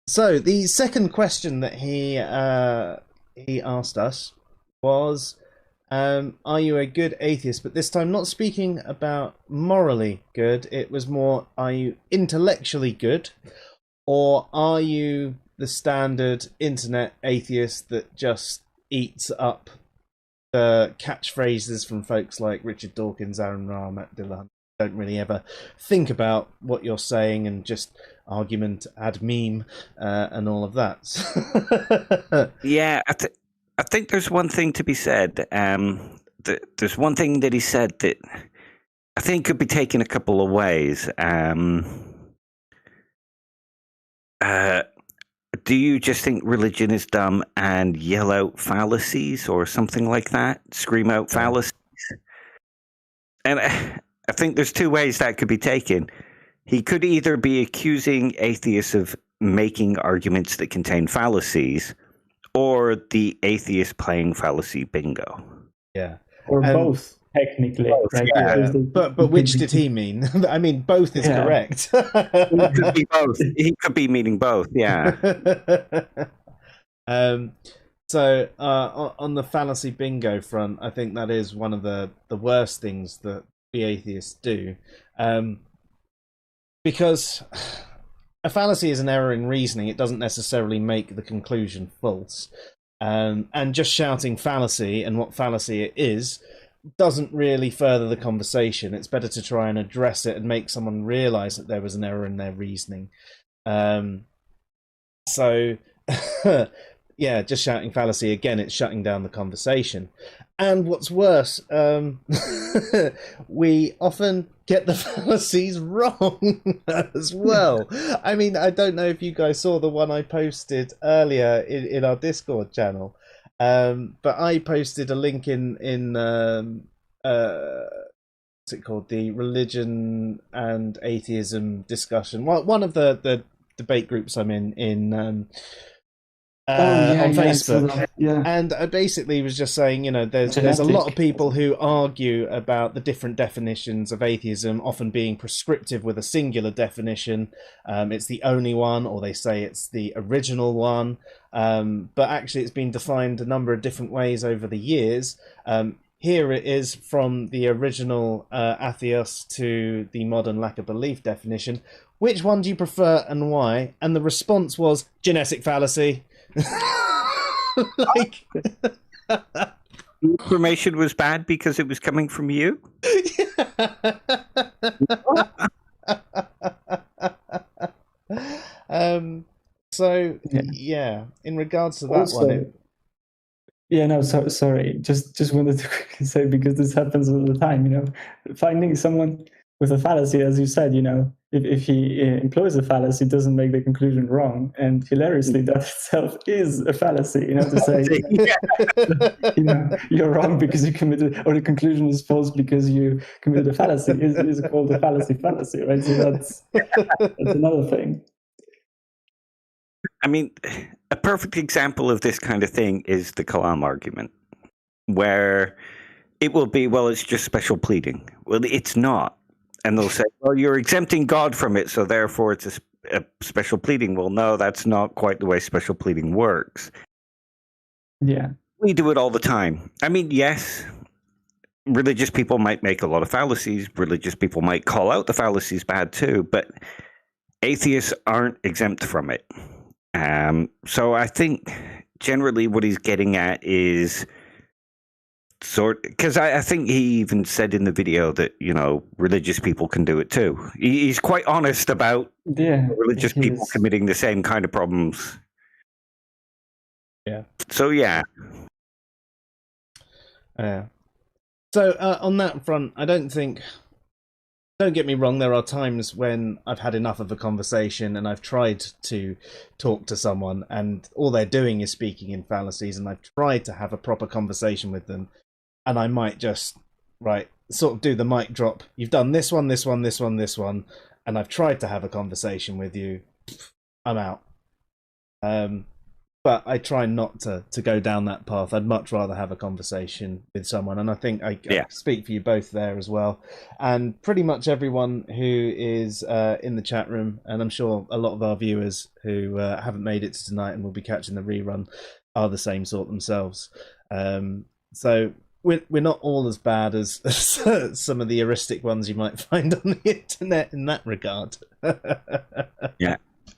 So the second question that he asked us was, are you a good atheist? But this time not speaking about morally good. It was more, are you intellectually good? Or are you the standard internet atheist that just eats up the catchphrases from folks like Richard Dawkins, Aaron Ra, Matt Dillon? Don't really ever think about what you're saying and just argument ad meme and all of that. Yeah, I think there's one thing to be said. There's one thing that he said that I think could be taken a couple of ways. Do you just think religion is dumb and yell out fallacies or something like that? Scream out fallacies? And I think there's two ways that could be taken. He could either be accusing atheists of making arguments that contain fallacies, or the atheist playing fallacy bingo. Yeah. Or both, technically. Both, right? yeah. But which did he mean? I mean, both is correct. He could be both. He could be meaning both, yeah. So on the fallacy bingo front, I think that is one of the worst things that the atheists do. Because a fallacy is an error in reasoning. It doesn't necessarily make the conclusion false. And just shouting fallacy and what fallacy it is doesn't really further the conversation. It's better to try and address it and make someone realize that there was an error in their reasoning. So, yeah, just shouting fallacy, again, it's shutting down the conversation. And what's worse, we often get the fallacies wrong as well. I mean, I don't know if you guys saw the one I posted earlier in our Discord channel, but I posted a link in what's it called? The Religion and Atheism discussion. One of the debate groups I'm in on Facebook. And I basically was just saying, you know, there's a lot of people who argue about the different definitions of atheism often being prescriptive with a singular definition. It's the only one, or they say it's the original one. But actually it's been defined a number of different ways over the years. Here it is from the original Atheist to the modern lack of belief definition. Which one do you prefer and why? And the response was genetic fallacy. Like, information was bad because it was coming from you. So yeah, in regards to that Also, one, sorry. Just wanted to quickly say, because this happens all the time, you know, finding someone with a fallacy, as you said, you know, if he employs a fallacy, doesn't make the conclusion wrong, and hilariously, that itself is a fallacy. You know, to say, you know, you're wrong because you committed, or the conclusion is false because you committed a fallacy, is called a fallacy, right? So that's another thing. I mean, a perfect example of this kind of thing is the Kalam argument, where it will be, well, it's just special pleading. Well, it's not. And they'll say, well, you're exempting God from it, so therefore it's a special pleading. Well, no, that's not quite the way special pleading works. Yeah. We do it all the time. I mean, yes, religious people might make a lot of fallacies. Religious people might call out the fallacies bad too, but atheists aren't exempt from it. So I think generally what he's getting at is because I think he even said in the video that, you know, religious people can do it too. He's quite honest about religious people committing the same kind of problems. Yeah. So yeah. So on that front, I don't get me wrong, there are times when I've had enough of a conversation and I've tried to talk to someone and all they're doing is speaking in fallacies, and I've tried to have a proper conversation with them, and I might just, sort of do the mic drop. You've done this one, this one, this one, this one, and I've tried to have a conversation with you. I'm out. but I try not to go down that path. I'd much rather have a conversation with someone, and I think I speak for you both there as well. And pretty much everyone who is in the chat room, and I'm sure a lot of our viewers who haven't made it to tonight and will be catching the rerun, are the same sort themselves. So we're not all as bad as some of the heuristic ones you might find on the internet in that regard. Yeah.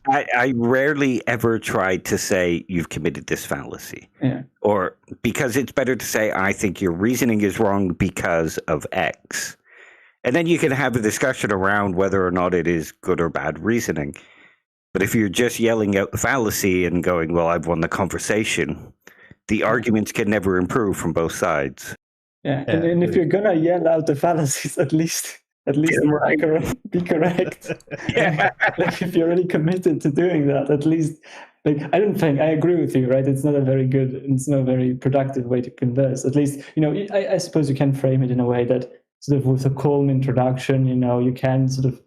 I rarely ever try to say you've committed this fallacy. Yeah. Or because it's better to say, I think your reasoning is wrong because of X. And then you can have a discussion around whether or not it is good or bad reasoning. But if you're just yelling out the fallacy and going, well, I've won the conversation, the arguments can never improve from both sides. Yeah, and if you're gonna yell out the fallacies, at least be correct. Yeah. Like if you're really committed to doing that, at least, like, I agree with you, right? It's not a very productive way to converse. At least, I suppose you can frame it in a way that sort of with a calm introduction, you can sort of,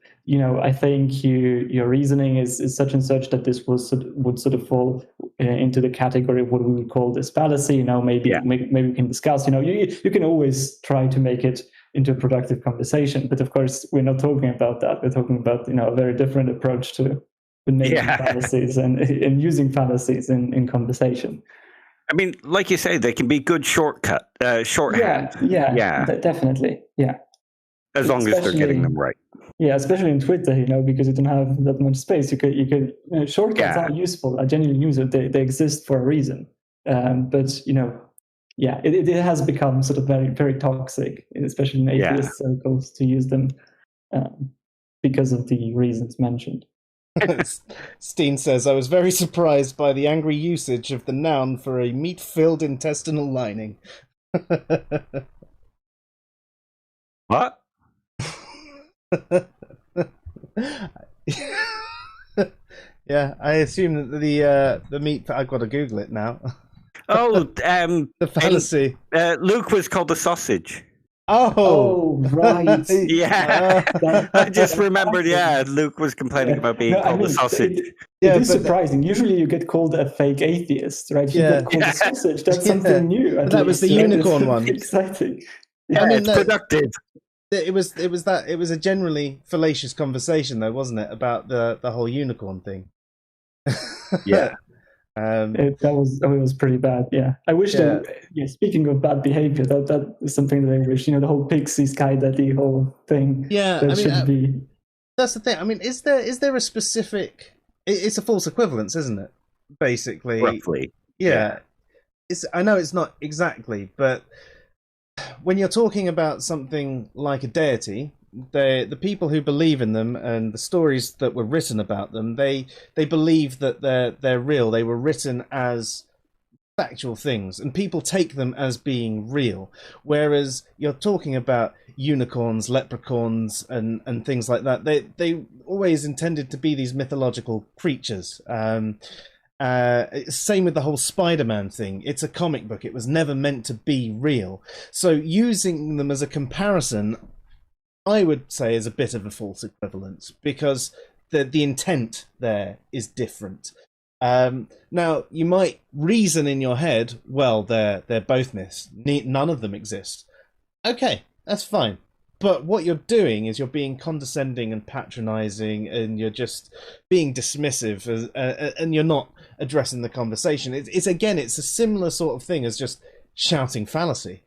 I think your reasoning is such and such that this would sort of fall into the category of what we would call this fallacy. Maybe we can discuss. You can always try to make it into a productive conversation, but of course we're not talking about that. We're talking about a very different approach to making fallacies and using fallacies in conversation. I mean, like you say, they can be good shorthand. Yeah, definitely. Yeah. As long as they're getting them right. Yeah, especially in Twitter, because you don't have that much space. You could shortcuts are useful. I genuinely use it. They exist for a reason. But it has become sort of very, very toxic, especially in atheist circles, to use them because of the reasons mentioned. Steen says, I was very surprised by the angry usage of the noun for a meat-filled intestinal lining. What? Yeah, I assume that the meat. I've got to Google it now. Oh, the fallacy. Luke was called a sausage. Oh, right. Yeah, I just remembered. Yeah, Luke was complaining about being called a sausage. It is surprising. Usually, you get called a fake atheist, right? You get called a sausage. That's something new. That was the unicorn one. Exciting. Yeah, it's productive. It was a generally fallacious conversation, though, wasn't it, about the whole unicorn thing? Yeah. It was pretty bad. Yeah, I wish that. Yeah, speaking of bad behavior, that is something that I wish. The whole pixie sky daddy whole thing. Yeah, that's the thing. I mean, is there a specific? It's a false equivalence, isn't it? Basically, roughly. Yeah. I know it's not exactly, but when you're talking about something like a deity, the people who believe in them and the stories that were written about them, they believe that they're real. They were written as factual things, and people take them as being real. Whereas you're talking about unicorns, leprechauns, and things like that. They always intended to be these mythological creatures. Same with the whole Spider-Man thing. It's a comic book. It was never meant to be real. So using them as a comparison, I would say, is a bit of a false equivalence, because the intent there is different. Now, you might reason in your head, well, they're both myths. None of them exist. Okay, that's fine. But what you're doing is you're being condescending and patronizing, and you're just being dismissive, and you're not addressing the conversation. It's a similar sort of thing as just shouting fallacy.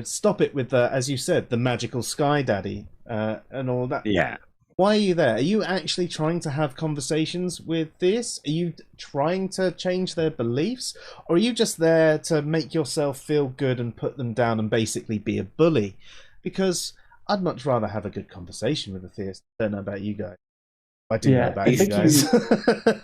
Stop it with the, as you said, the magical sky daddy and all that. Yeah. Why are you there? Are you actually trying to have conversations with theists? Are you trying to change their beliefs? Or are you just there to make yourself feel good and put them down and basically be a bully? Because I'd much rather have a good conversation with a theist. I don't know about you guys. I do know about you guys.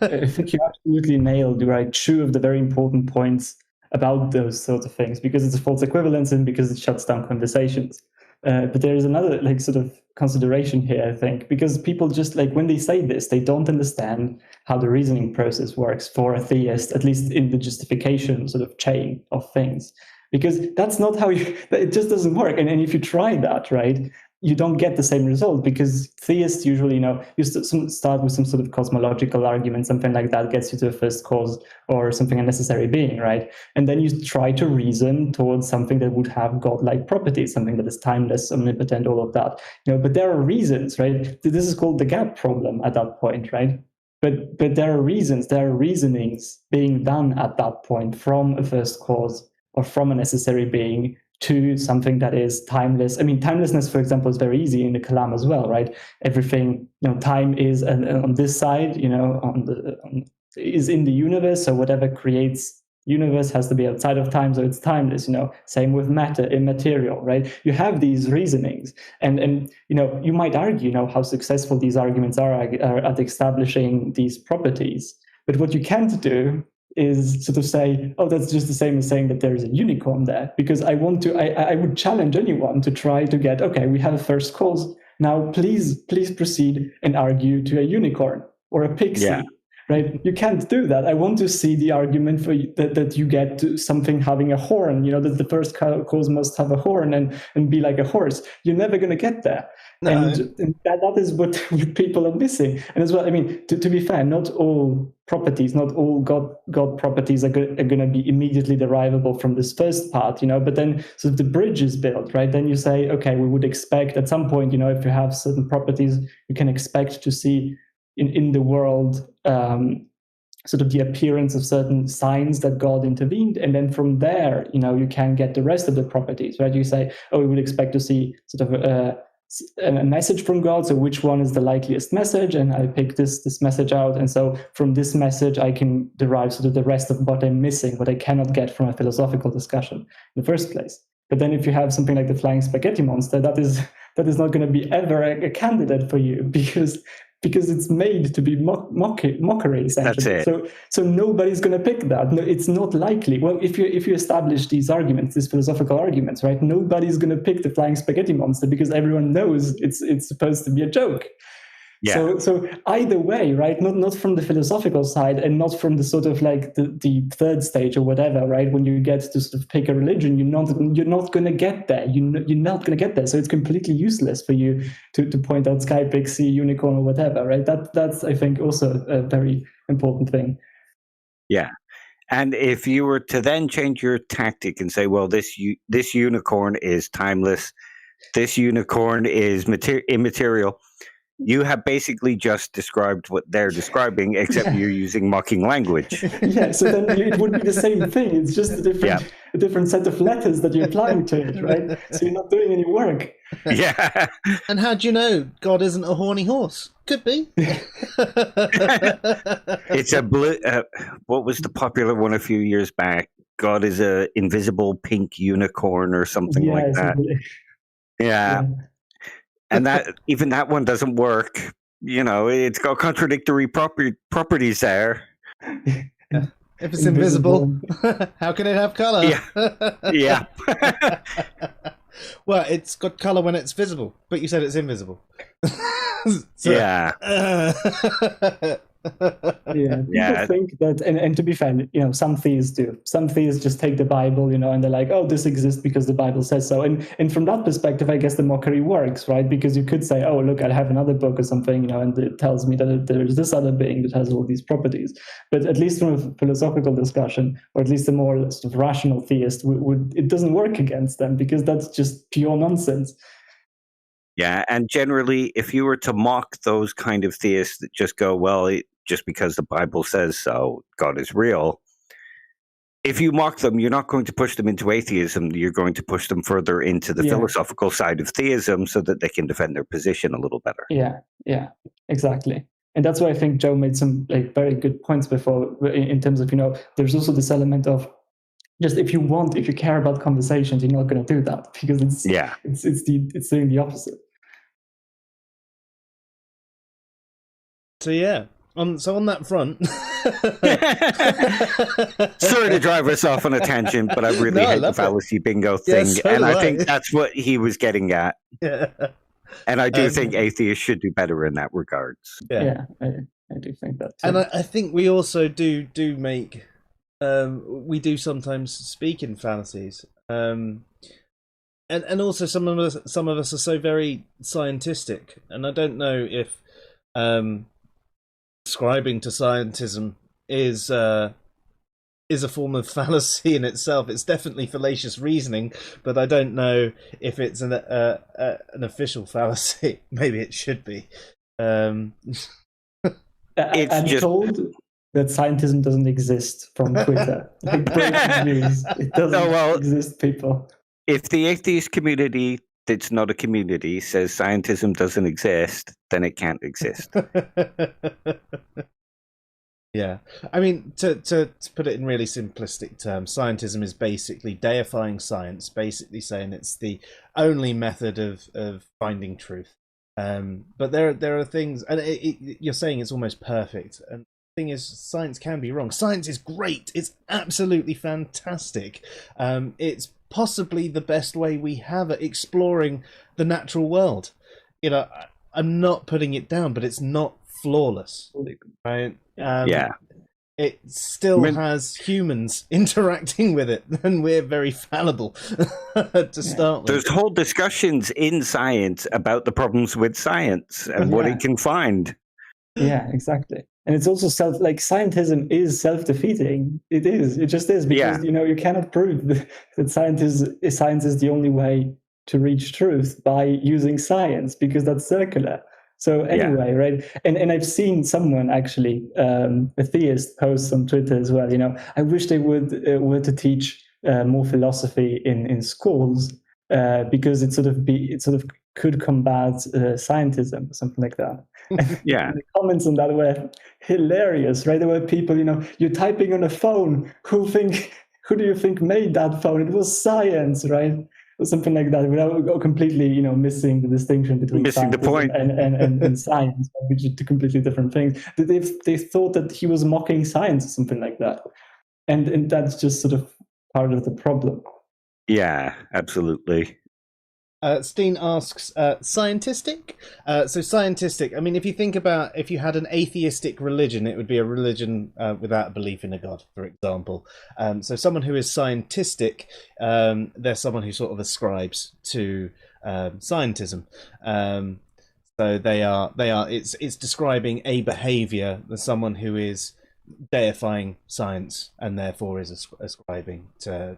I think you absolutely nailed two of the very important points about those sorts of things, because it's a false equivalence and because it shuts down conversations. But there is another sort of consideration here, I think, because people just when they say this, they don't understand how the reasoning process works for a theist, at least in the justification sort of chain of things, because that's not how it just doesn't work. And if you try that, right, you don't get the same result, because theists usually, you start with some sort of cosmological argument, something like that gets you to a first cause or something, a necessary being, right? And then you try to reason towards something that would have godlike properties, something that is timeless, omnipotent, all of that. But there are reasons, right? This is called the gap problem at that point, right? But there are reasons, there are reasonings being done at that point from a first cause or from a necessary being to something that is timeless. I mean, timelessness, for example, is very easy in the Kalam as well, right? Everything, time is on this side, is in the universe. So whatever creates universe has to be outside of time, so it's timeless. Same with matter, immaterial, right? You have these reasonings, and you might argue, how successful these arguments are at establishing these properties. But what you can't do is sort of say, oh, that's just the same as saying that there is a unicorn there, because I would challenge anyone to try to get, okay, we have a first cause. Now, please proceed and argue to a unicorn or a pixie. Yeah. Right? You can't do that. I want to see the argument for that you get to something having a horn, that the first cause must have a horn and be like a horse. You're never going to get there. No. And that is what people are missing. And as well, I mean, to be fair, not all properties, not all God properties are going to be immediately derivable from this first part, but then sort of the bridge is built, right? Then you say, okay, we would expect at some point, if you have certain properties, you can expect to see in the world, sort of the appearance of certain signs that God intervened. And then from there, you can get the rest of the properties, right? You say, oh, we would expect to see sort of a message from God. So which one is the likeliest message? And I pick this message out. And so from this message, I can derive sort of the rest of what I'm missing, what I cannot get from a philosophical discussion in the first place. But then if you have something like the flying spaghetti monster, that is not going to be ever a candidate for you, because it's made to be mockery, essentially. That's it. So nobody's going to pick that. No, it's not likely. Well, if you establish these arguments, these philosophical arguments, right, nobody's going to pick the flying spaghetti monster, because everyone knows it's supposed to be a joke. Yeah. So either way, right, not from the philosophical side and not from the sort of like the third stage or whatever, right, when you get to sort of pick a religion, you're not going to get there. You're not going to get there. So it's completely useless for you to point out sky pixie, unicorn, or whatever, right? That's I think also a very important thing. Yeah. And if you were to then change your tactic and say, well, this unicorn is timeless, this unicorn is immaterial, you have basically just described what they're describing, except you're using mocking language. Yeah, so then it would be the same thing. It's just a different set of letters that you're applying to it, right? So you're not doing any work. Yeah. And how do you know God isn't a horny horse? Could be. It's a what was the popular one a few years back? God is a invisible pink unicorn or something like that. Yeah. And even that one doesn't work. It's got contradictory properties there. If it's invisible, how can it have color? Yeah. Yeah. Well, it's got color when it's visible, but you said it's invisible. Yeah. People think that, and to be fair, some theists do. Some theists just take the Bible, and they're like, oh, this exists because the Bible says so. And from that perspective, I guess the mockery works, right? Because you could say, oh, look, I have another book or something, and it tells me that there's this other being that has all these properties. But at least from a philosophical discussion, or at least a more sort of rational theist, it doesn't work against them, because that's just pure nonsense. Yeah, and generally, if you were to mock those kind of theists that just go, well, just because the Bible says so, God is real. If you mock them, you're not going to push them into atheism. You're going to push them further into the philosophical side of theism so that they can defend their position a little better. Yeah, exactly. And that's why I think Joe made some very good points before, in terms of, there's also this element of, just if you care about conversations, you're not going to do that, because it's doing the opposite. So on that front, sorry to drive us off on a tangent, but I really hate the fallacy bingo thing, and I think that's what he was getting at. Yeah. And I do think atheists should do better in that regards. Yeah, I do think that too. And I think we also do make. We do sometimes speak in fallacies. and also some of us are so very scientistic, and I don't know if ascribing to scientism is a form of fallacy in itself. It's definitely fallacious reasoning, but I don't know if it's an official fallacy. Maybe it should be. I'm told that scientism doesn't exist from Twitter. Like breaking news, it doesn't exist, people. If the atheist community that's not a community says scientism doesn't exist, then it can't exist. Yeah, I mean, to put it in really simplistic terms, scientism is basically deifying science, basically saying it's the only method of finding truth. But there are things, and you're saying it's almost perfect. And the thing is, science can be wrong. Science is great. It's absolutely fantastic. It's possibly the best way we have at exploring the natural world. You know, I'm not putting it down, but it's not flawless, right? It still has humans interacting with it, and we're very fallible to start with. There's whole discussions in science about the problems with science and what it can find. Yeah, exactly. And it's also scientism is self-defeating. It is. It just is, because you cannot prove that science is the only way to reach truth by using science, because that's circular. So anyway, right? And I've seen someone actually, Atheist, post on Twitter as well. I wish they were to teach more philosophy in schools, because it sort of could combat scientism or something like that. Yeah. The comments on that were hilarious, right? There were people, you're typing on a phone. Who do you think made that phone? It was science, right? Or something like that, without completely, missing the distinction between the point and science, which are two completely different things. They thought that he was mocking science or something like that, and that's just sort of part of the problem. Yeah, absolutely. Steen asks, scientistic? So scientistic, I mean, if you think about, if you had an atheistic religion, it would be a religion without a belief in a god, for example. So someone who is scientistic, they're someone who sort of ascribes to scientism. So they are. It's describing a behavior as someone who is deifying science and therefore is ascribing to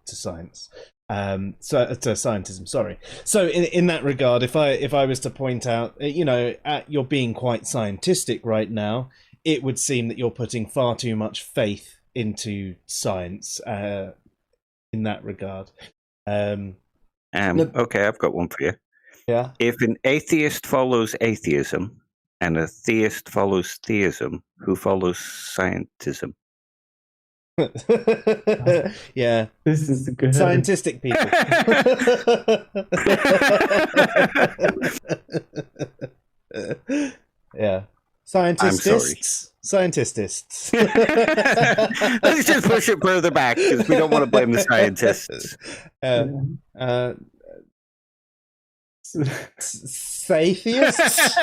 science. So to scientism, sorry. So in that regard, if I was to point out, you're being quite scientistic right now, it would seem that you're putting far too much faith into science in that regard. Okay, I've got one for you. Yeah. If an atheist follows atheism and a theist follows theism, who follows scientism? Yeah, this is good. Scientistic people. Yeah, scientists. Scientists. Let's just push it further back, because we don't want to blame the scientists. Atheists?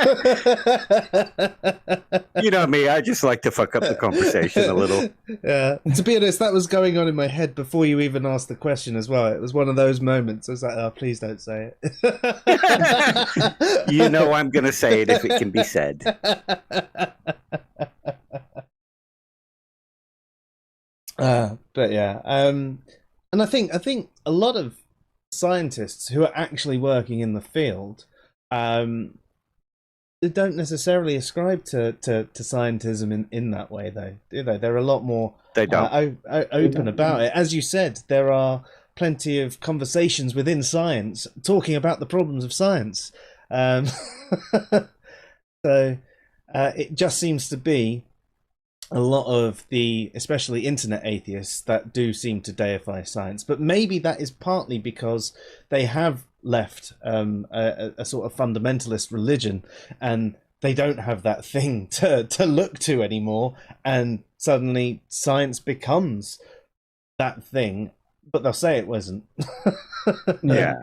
You know me, I just like to fuck up the conversation a little. Yeah. To be honest, that was going on in my head before you even asked the question as well. It was one of those moments. I was like, oh, please don't say it. You know I'm going to say it if it can be said. But yeah. And I think a lot of scientists who are actually working in the field, they don't necessarily ascribe to scientism in that way, though, do they? They're a lot more open about it. As you said, there are plenty of conversations within science talking about the problems of science. So it just seems to be a lot of the, especially internet atheists, that do seem to deify science. But maybe that is partly because they have left a sort of fundamentalist religion, and they don't have that thing to look to anymore, and suddenly science becomes that thing, but they'll say it wasn't. Yeah.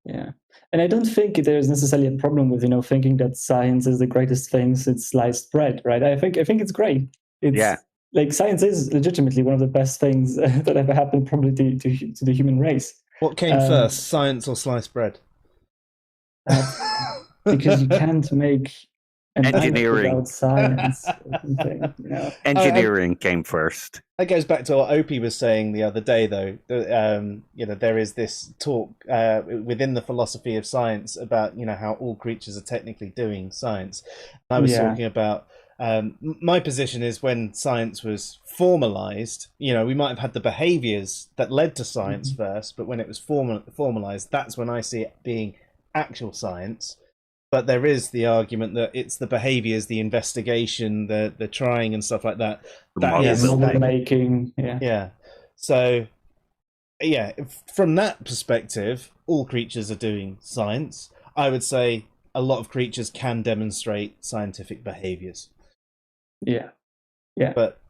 And I don't think there's necessarily a problem with thinking that science is the greatest thing since sliced bread, right? I think it's great. Like, science is legitimately one of the best things that ever happened probably to the human race. What came first, science or sliced bread? Because you can't make an Engineering without science or something, you know. Engineering came first. That goes back to what Opie was saying the other day, though. You know, there is this talk within the philosophy of science about, you know, how all creatures are technically doing science. I was talking about my position is when science was formalized, you know, we might have had the behaviors that led to science first, but when it was formalized, that's when I see it being actual science. But there is the argument that it's the behaviors, the investigation, the trying and stuff like that. That is model making. Yeah. So, yeah, from that perspective, all creatures are doing science. I would say a lot of creatures can demonstrate scientific behaviors. Yeah. But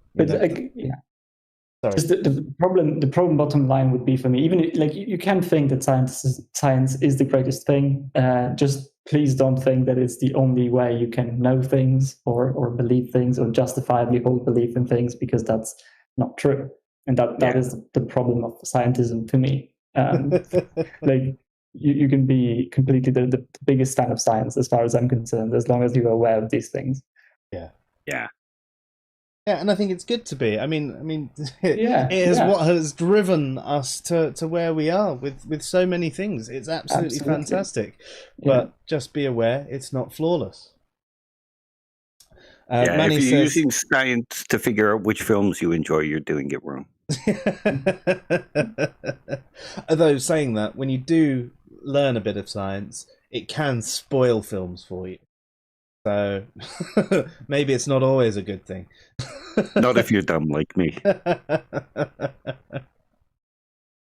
Sorry. Just the problem bottom line would be for me, even like you can think that science is the greatest thing. Just please don't think that it's the only way you can know things or believe things or justifiably hold belief in things, because that's not true. And that is the problem of scientism to me. Like you can be completely the biggest fan of science as far as I'm concerned, as long as you're aware of these things. Yeah, and I think it's good to be. I mean, it is what has driven us to where we are with so many things. It's absolutely fantastic. But just be aware, it's not flawless. Manny if you're says, using science to figure out which films you enjoy, you're doing it wrong. Although saying that, when you do learn a bit of science, it can spoil films for you. So maybe it's not always a good thing. Not if you're dumb like me.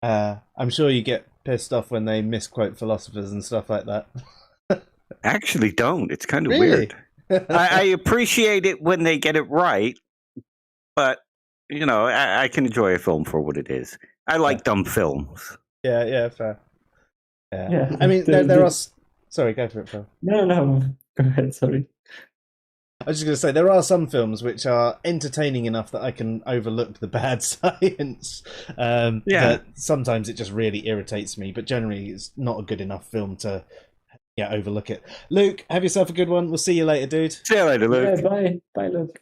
I'm sure you get pissed off when they misquote philosophers and stuff like that. Actually, don't. It's kind of Really? weird. I appreciate it when they get it right, but you know, I can enjoy a film for what it is. I like dumb films. Yeah, fair. Yeah. I mean, there are. Sorry, go for it, Phil. No. Go ahead, sorry. I was just going to say, there are some films which are entertaining enough that I can overlook the bad science. But sometimes it just really irritates me, but generally it's not a good enough film to overlook it. Luke, have yourself a good one. We'll see you later, dude. See you later, Luke. Yeah, bye. Bye, Luke.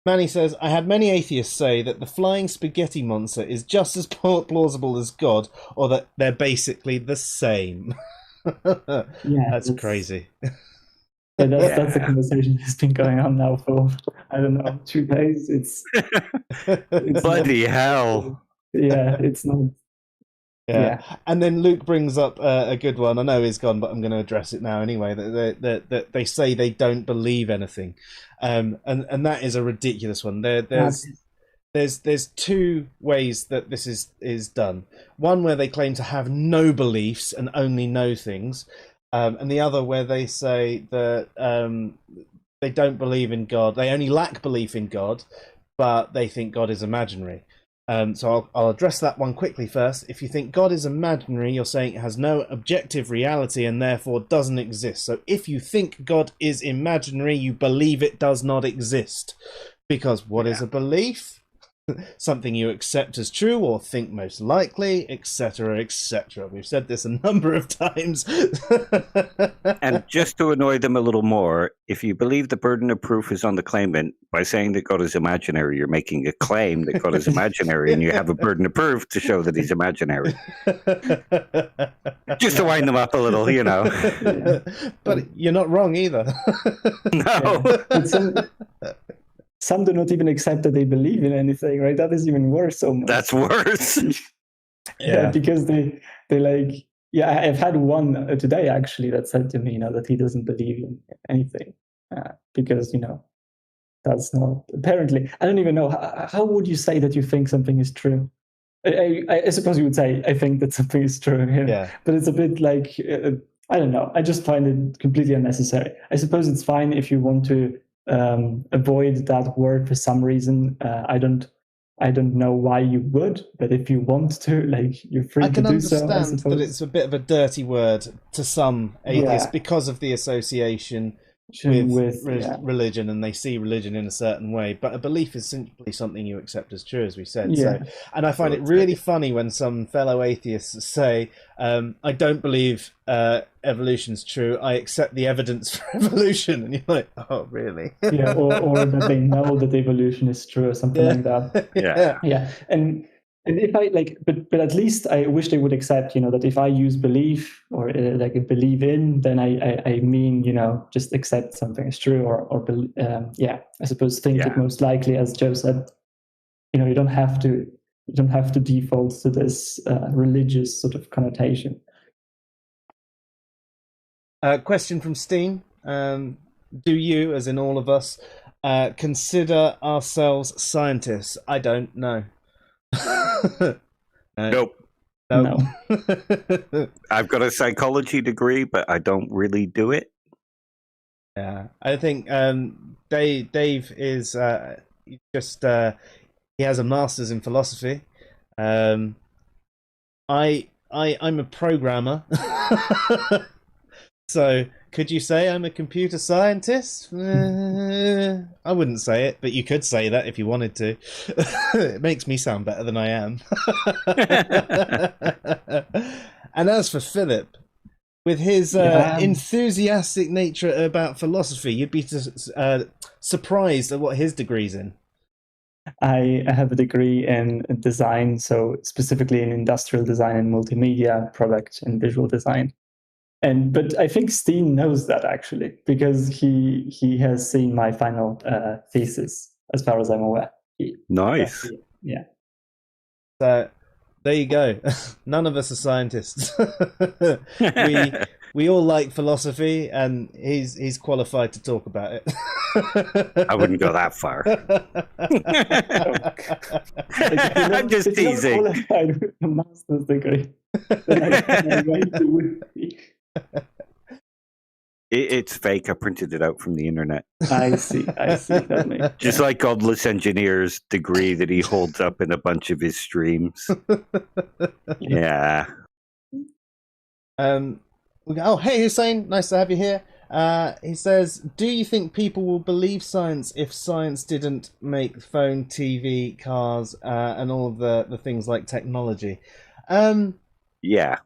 Manny says, I had many atheists say that the flying spaghetti monster is just as plausible as God, or that they're basically the same. That's crazy. That's the conversation that's been going on now for, I don't know, 2 days. It's bloody hell. Yeah, it's not. Yeah. And then Luke brings up a good one. I know he's gone, but I'm going to address it now anyway. That they say they don't believe anything, and that is a ridiculous one. There's 2 ways that this is done. One where they claim to have no beliefs and only know things, and the other where they say that they don't believe in God. They only lack belief in God, but they think God is imaginary. So I'll address that one quickly first. If you think God is imaginary, you're saying it has no objective reality and therefore doesn't exist. So if you think God is imaginary, you believe it does not exist. Because what is a belief? Something you accept as true or think most likely, etc., etc. We've said this a number of times. And just to annoy them a little more, if you believe the burden of proof is on the claimant, by saying that God is imaginary, you're making a claim that God is imaginary, and you have a burden of proof to show that he's imaginary. Just to wind them up a little, you know. But you're not wrong either. No. Some do not even accept that they believe in anything, right? That is even worse. So much. That's worse. Yeah, because they like. Yeah, I've had one today actually that said to me, that he doesn't believe in anything because that's not apparently. I don't even know how would you say that you think something is true. I suppose you would say I think that something is true. Yeah. But it's a bit like I don't know. I just find it completely unnecessary. I suppose it's fine if you want to avoid that word for some reason. I don't know why you would, but if you want to, you're free to do so. I can understand that it's a bit of a dirty word to some atheists because of the association with religion, and they see religion in a certain way, but a belief is simply something you accept as true, as we said. Yeah. So, and I find it really funny when some fellow atheists say, I don't believe evolution's true, I accept the evidence for evolution. And you're like, oh, really? Yeah, or that they know that evolution is true or something like that. Yeah. And if I but at least I wish they would accept, that if I use belief or believe in, then I mean, just accept something as true or I suppose think it most likely, as Joe said. You don't have to default to this religious sort of connotation. Question from Steen. Do you, as in all of us, consider ourselves scientists? I don't know. Nope. No. I've got a psychology degree, but I don't really do it. Yeah, I think Dave is just he has a master's in philosophy. I'm a programmer. So could you say I'm a computer scientist? I wouldn't say it, but you could say that if you wanted to. It makes me sound better than I am. And as for Philip, with his enthusiastic nature about philosophy, you'd be surprised at what his degree's in. I have a degree in design, so specifically in industrial design and multimedia product and visual design. But I think Steen knows that, actually, because he has seen my final thesis, as far as I'm aware. Nice. Yeah. So there you go. None of us are scientists. we all like philosophy, and he's qualified to talk about it. I wouldn't go that far. I'm just teasing. If you're not qualified with a master's degree, then I would be. It's fake. I printed it out from the internet. I see. That makes just like Godless Engineer's degree that he holds up in a bunch of his streams. Yeah. Oh, hey Hussein, nice to have you here. He says, do you think people will believe science if science didn't make phone, TV, cars, and all of the things like technology? Yeah.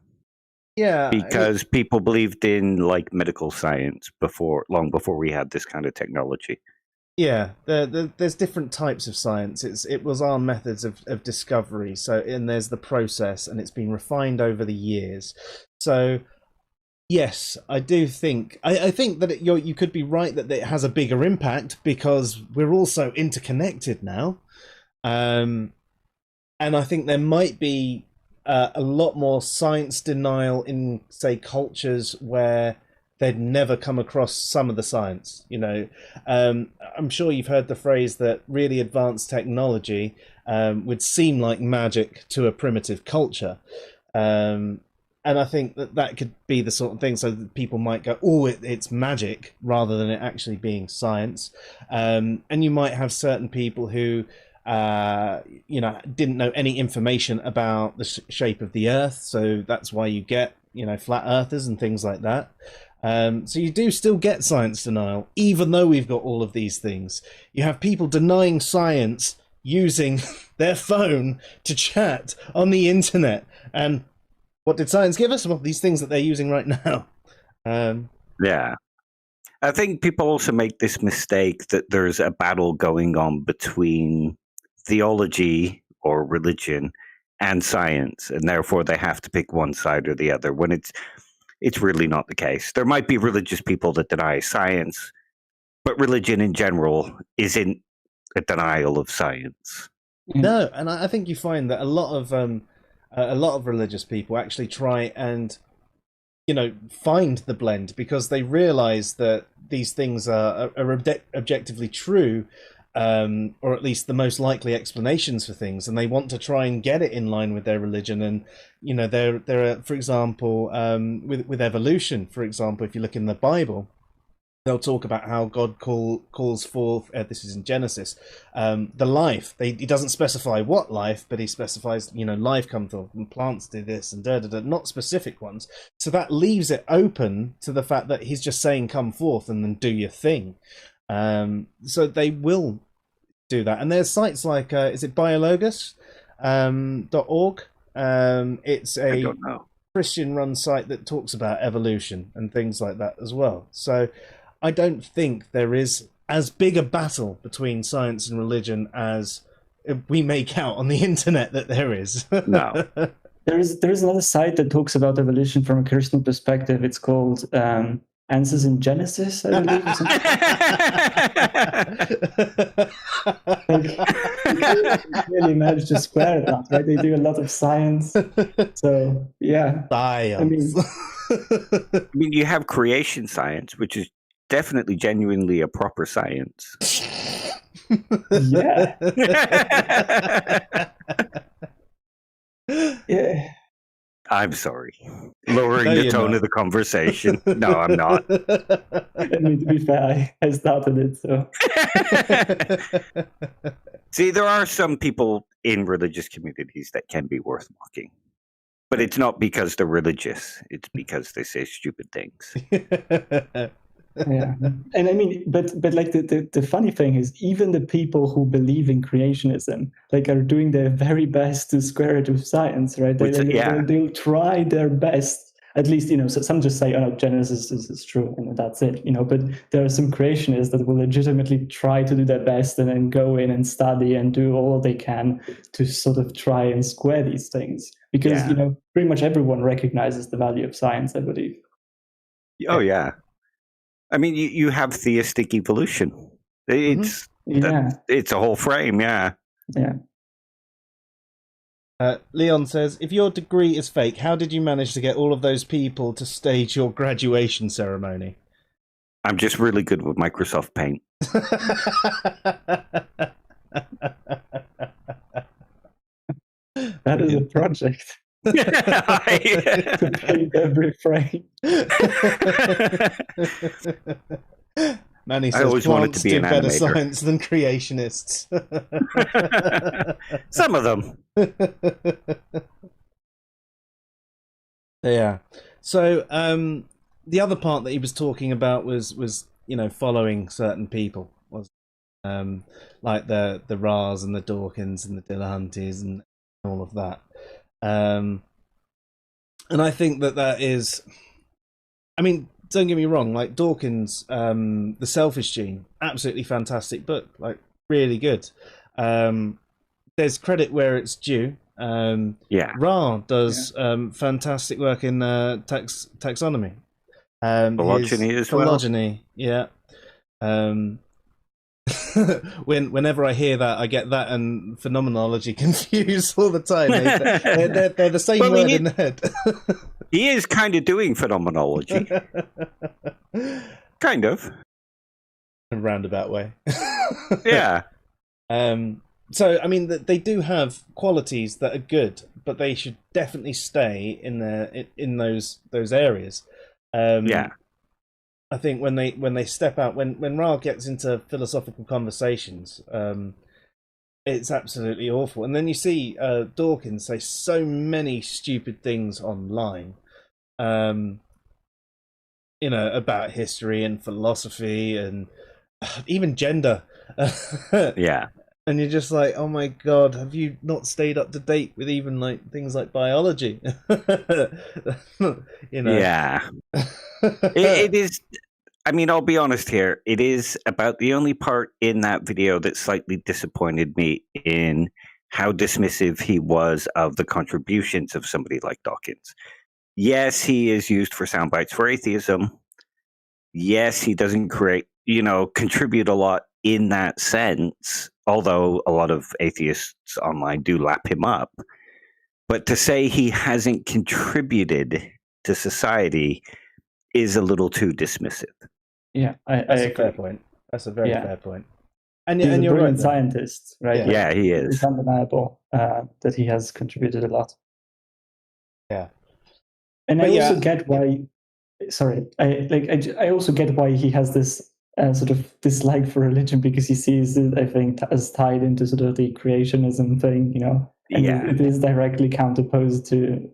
Yeah, because people believed in like medical science long before we had this kind of technology. Yeah, there's different types of science. It was our methods of discovery. And there's the process, and it's been refined over the years. So yes, I do think I think that you could be right that it has a bigger impact because we're all so interconnected now, and I think there might be a lot more science denial in, say, cultures where they'd never come across some of the science. I'm sure you've heard the phrase that really advanced technology would seem like magic to a primitive culture. And I think that could be the sort of thing, so that people might go, oh, it's magic, rather than it actually being science. And you might have certain people who didn't know any information about the shape of the earth, so that's why you get flat earthers and things like that. So you do still get science denial, even though we've got all of these things. You have people denying science using their phone to chat on the internet. And what did science give us? Well, these things that they're using right now. Yeah. I think people also make this mistake that there's a battle going on between theology or religion and science, and therefore they have to pick one side or the other, when it's really not the case. There might be religious people that deny science, but religion in general isn't a denial of science. No, and I think you find that a lot of religious people actually try and find the blend, because they realize that these things are objectively true, or at least the most likely explanations for things, and they want to try and get it in line with their religion. And there are, for example, with evolution, for example, if you look in the Bible, they'll talk about how God calls forth, this is in Genesis, the life. He doesn't specify what life, but he specifies, life comes forth, and plants do this, and not specific ones. So that leaves it open to the fact that he's just saying, come forth and then do your thing. So they will do that. And there's sites like, is it biologos.org? It's I a don't know. Christian-run site that talks about evolution and things like that as well. So I don't think there is as big a battle between science and religion as we make out on the internet that there is. No. There is another site that talks about evolution from a Christian perspective. It's called Answers in Genesis, I believe. Or something. You can't really manage to square that, right? They do a lot of science. So, yeah. Science. I mean, you have creation science, which is definitely genuinely a proper science. Yeah. Yeah. I'm sorry. Lowering No, the you're tone not. of the conversation. No, I'm not. I mean, to be fair, I started it, so. See, there are some people in religious communities that can be worth mocking. But it's not because they're religious. It's because they say stupid things. Yeah, and I mean, but like the funny thing is, even the people who believe in creationism, like, are doing their very best to square it with science, right? They'll try their best. At least, so some just say, "Oh, Genesis is true," and that's it, But there are some creationists that will legitimately try to do their best and then go in and study and do all they can to sort of try and square these things, because pretty much everyone recognizes the value of science, I believe. Oh yeah. I mean, you have theistic evolution. It's it's a whole frame, yeah. Yeah. Leon says, if your degree is fake, how did you manage to get all of those people to stage your graduation ceremony? I'm just really good with Microsoft Paint. That is a project. To paint every frame. Manny says, I always wanted to be do an better animator. science than creationists. Some of them. Yeah. So the other part that he was talking about was following certain people, was like the Ra's and the Dawkins and the Dillahunties and all of that. And I think that is, I mean, don't get me wrong, like Dawkins, The Selfish Gene, absolutely fantastic book, like really good. There's credit where it's due. Ra does fantastic work in taxonomy. Phylogeny as well. Phylogeny, yeah. Whenever I hear that, I get that and phenomenology confused all the time. They're the same word in the head. He is kind of doing phenomenology. Kind of. In a roundabout way. Yeah. So, I mean, they do have qualities that are good, but they should definitely stay in those areas. I think when they step out, when Ra gets into philosophical conversations, it's absolutely awful. And then you see Dawkins say so many stupid things online, about history and philosophy and even gender. Yeah. And you're just like, oh my god, have you not stayed up to date with even like things like biology? Yeah. It is. I mean, I'll be honest here. It is about the only part in that video that slightly disappointed me in how dismissive he was of the contributions of somebody like Dawkins. Yes, he is used for sound bites for atheism. Yes, he doesn't contribute a lot in that sense, although a lot of atheists online do lap him up. But to say he hasn't contributed to society is a little too dismissive. Yeah, That's a fair point. That's a very fair point. And he's you're a brilliant right, scientist, right? Yeah, he is. It's undeniable that he has contributed a lot. Yeah. And I also get why sorry, I also get why he has this sort of dislike for religion, because he sees it, I think, as tied into sort of the creationism thing, you know, and it is directly counterposed to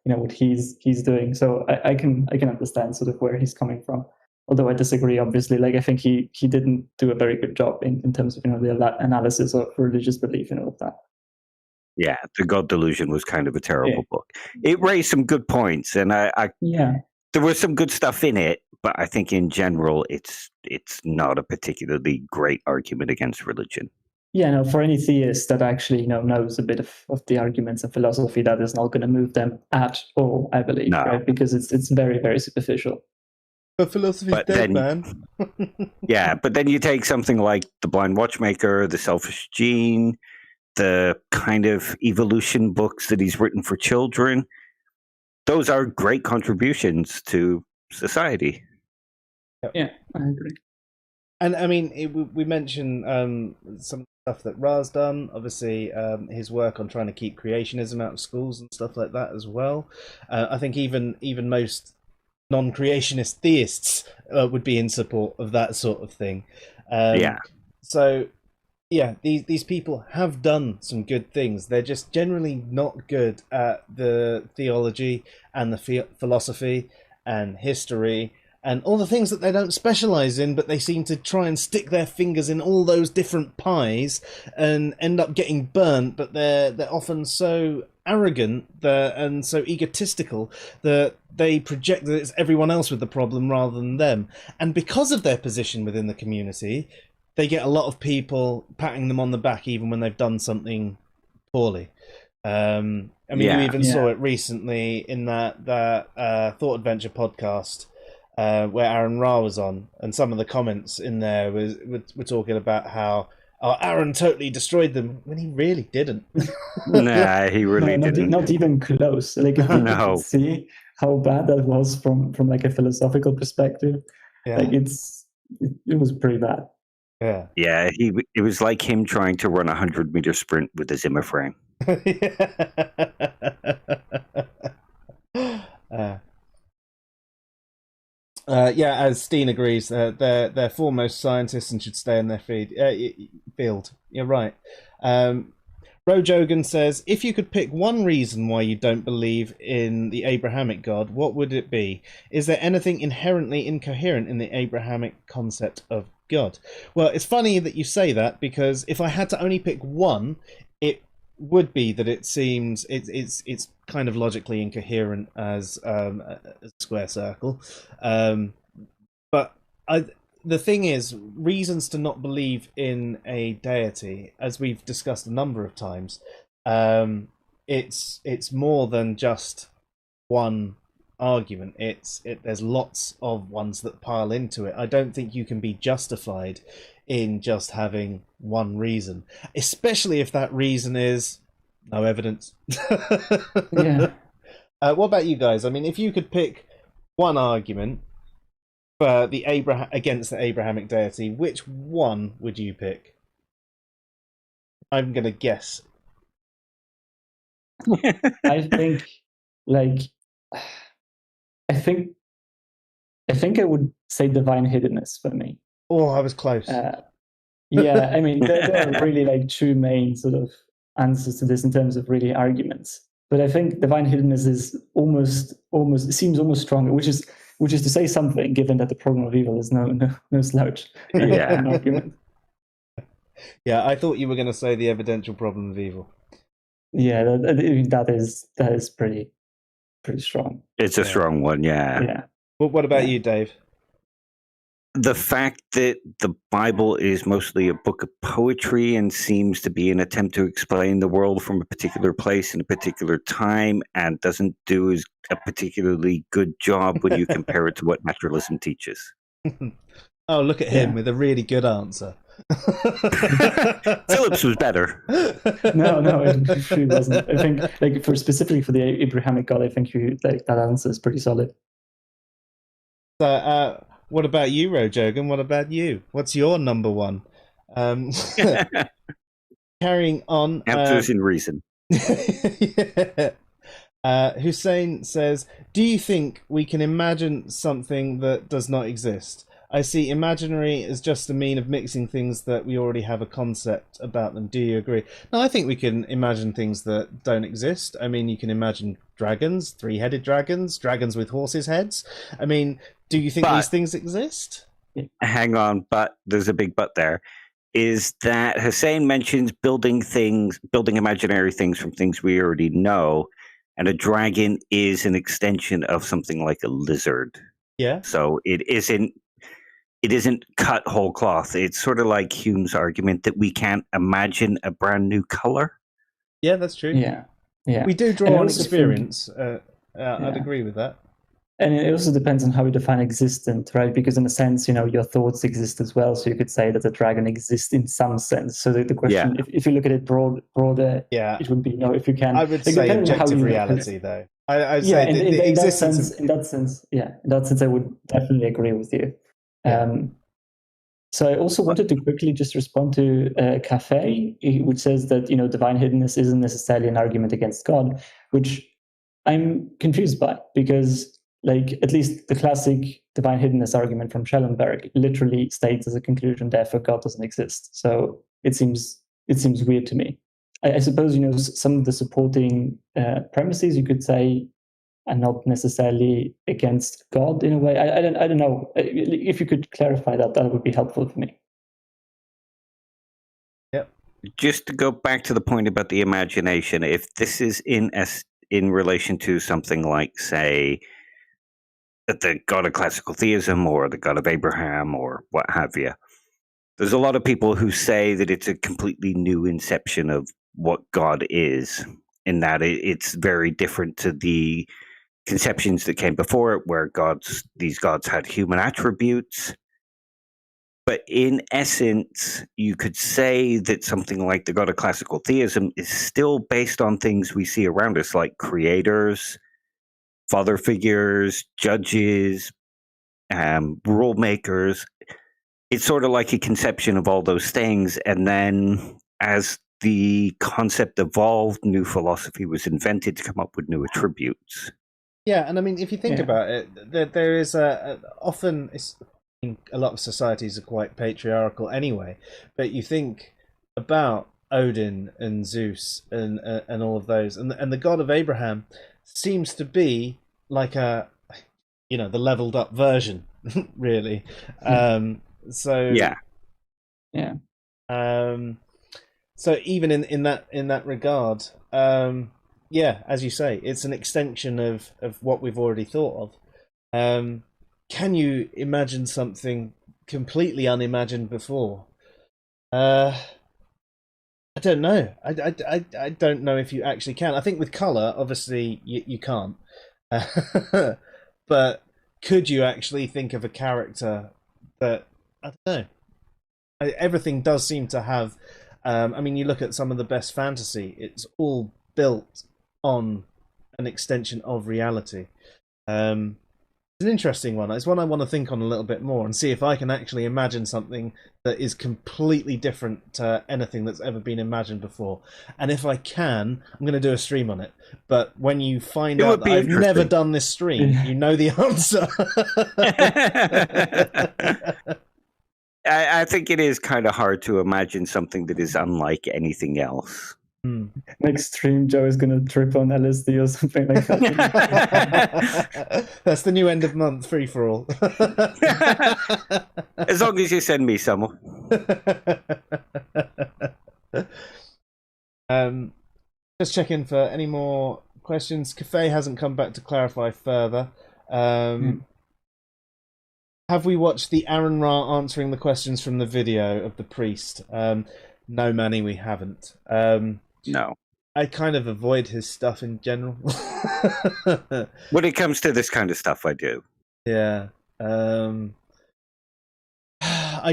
you know, what he's doing. So I can understand sort of where he's coming from. Although I disagree, obviously. Like, I think he didn't do a very good job in terms of, you know, the analysis of religious belief and all of that. Yeah, The God Delusion was kind of a terrible book. It raised some good points, and there was some good stuff in it, but I think in general it's not a particularly great argument against religion. Yeah, no, for any theist that actually, you know, knows a bit of the arguments and philosophy, that is not going to move them at all, I believe, right? Because it's very, very superficial. But philosophy's dead, man. Yeah, but then you take something like The Blind Watchmaker, The Selfish Gene, the kind of evolution books that he's written for children. Those are great contributions to society. Yeah, I agree. And I mean, we mentioned some stuff that Ra's done. Obviously, his work on trying to keep creationism out of schools and stuff like that as well. I think even most non-creationist theists would be in support of that sort of thing. So, yeah, these people have done some good things. They're just generally not good at the theology and the philosophy and history and all the things that they don't specialize in, but they seem to try and stick their fingers in all those different pies and end up getting burnt. But they're often so arrogant and so egotistical that they project that it's everyone else with the problem rather than them. And because of their position within the community, they get a lot of people patting them on the back even when they've done something poorly. I mean, you even saw it recently in that Thought Adventure podcast where Aaron Ra was on, and some of the comments in there were talking about how Aaron totally destroyed them when he really didn't. Nah, he really didn't. Not even close. Like, if you can see how bad that was from like a philosophical perspective, like it was pretty bad. Yeah, it was like him trying to run a 100-meter sprint with a Zimmer frame. As Steen agrees, they're foremost scientists and should stay in their field. You're right. Rojogan says, if you could pick one reason why you don't believe in the Abrahamic God, what would it be? Is there anything inherently incoherent in the Abrahamic concept of God? Well, it's funny that you say that, because if I had to only pick one, it would be that it seems it's kind of logically incoherent as a square circle. But the thing is, reasons to not believe in a deity, as we've discussed a number of times, it's more than just one argument. There's lots of ones that pile into it. I don't think you can be justified in just having one reason, especially if that reason is no evidence. Yeah. What about you guys? I mean, if you could pick one argument for against the Abrahamic deity, which one would you pick? I'm gonna guess. I think I would say divine hiddenness for me. Oh, I was close. Yeah, I mean, there are really like two main sort of answers to this in terms of really arguments. But I think divine hiddenness is almost seems almost stronger, which is to say something, given that the problem of evil is no slouch. Yeah. Argument. Yeah, I thought you were going to say the evidential problem of evil. Yeah, that is pretty strong. It's a strong one, yeah. Yeah. Well, what about you, Dave? The fact that the Bible is mostly a book of poetry and seems to be an attempt to explain the world from a particular place in a particular time, and doesn't do a particularly good job when you compare it to what naturalism teaches. Oh, look at him with a really good answer. Phillips was better. No, it really wasn't. I think, like, specifically for the Abrahamic God, I think that answer is pretty solid. So, what about you, Rojogan? What about you? What's your number one? Carrying on. Answers in reason. Yeah. Hussein says, do you think we can imagine something that does not exist? I see imaginary as just a mean of mixing things that we already have a concept about them. Do you agree? No, I think we can imagine things that don't exist. I mean, you can imagine dragons, three-headed dragons, dragons with horses' heads. I mean, do you think these things exist? Hang on, but there's a big but there. Is that Hussein mentions building imaginary things from things we already know, and a dragon is an extension of something like a lizard. Yeah. So it isn't cut whole cloth. It's sort of like Hume's argument that we can't imagine a brand new color. Yeah, that's true. Yeah. We do draw on experience. I'd agree with that. And it also depends on how you define existent, right? Because in a sense, your thoughts exist as well. So you could say that the dragon exists in some sense. So the question, if you look at it broader, it would be, if you can. I would say objective reality, though. I'd say the existence. In that sense, I would definitely agree with you. Yeah. So I also wanted to quickly just respond to Cafe, which says that divine hiddenness isn't necessarily an argument against God, which I'm confused by, because at least the classic divine hiddenness argument from Schellenberg literally states as a conclusion, therefore God doesn't exist. So it seems weird to me. I suppose some of the supporting premises you could say are not necessarily against God in a way. I don't know. If you could clarify that would be helpful for me. Yep. Just to go back to the point about the imagination, if this is in relation to something like, say, the God of classical theism or the God of Abraham or what have you, there's a lot of people who say that it's a completely new inception of what God is, in that it's very different to the conceptions that came before it, where these gods had human attributes. But in essence, you could say that something like the God of classical theism is still based on things we see around us, like creators, father figures, judges, rule makers. It's sort of like a conception of all those things. And then as the concept evolved, new philosophy was invented to come up with new attributes. Yeah, and I mean, if you think about it, there is often a lot of societies are quite patriarchal anyway. But you think about Odin and Zeus and all of those, and the God of Abraham seems to be like the leveled up version, really. So so even in that regard. As you say, it's an extension of what we've already thought of. Can you imagine something completely unimagined before? I don't know. I don't know if you actually can. I think with colour, obviously, you can't. But could you actually think of a character that... I don't know. Everything does seem to have... you look at some of the best fantasy. It's all built on an extension of reality. It's an interesting one. It's one I want to think on a little bit more and see if I can actually imagine something that is completely different to anything that's ever been imagined before. And if I can, I'm going to do a stream on it. But when you find out that I've never done this stream, you know the answer. I think it is kind of hard to imagine something that is unlike anything else. Next stream, Joe is going to trip on LSD or something like that. That's the new end of month free for all. As long as you send me some. Just checking for any more questions. Cafe hasn't come back to clarify further. Have we watched the Aaron Ra answering the questions from the video of the priest? No, Manny, we haven't. No. I kind of avoid his stuff in general. When it comes to this kind of stuff, I do. Yeah. I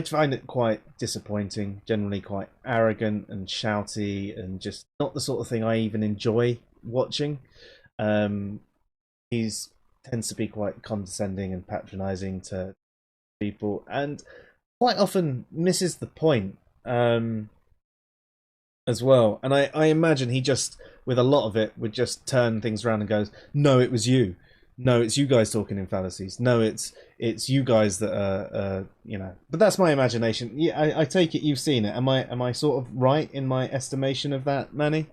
find it quite disappointing, generally quite arrogant and shouty, and just not the sort of thing I even enjoy watching. He tends to be quite condescending and patronizing to people, and quite often misses the point. as well. And I imagine he just, with a lot of it, would just turn things around and goes, "No, it was you. No, it's you guys talking in fallacies. No, it's you guys that are, you know." But that's my imagination. Yeah, I take it you've seen it. Am I sort of right in my estimation of that, Manny?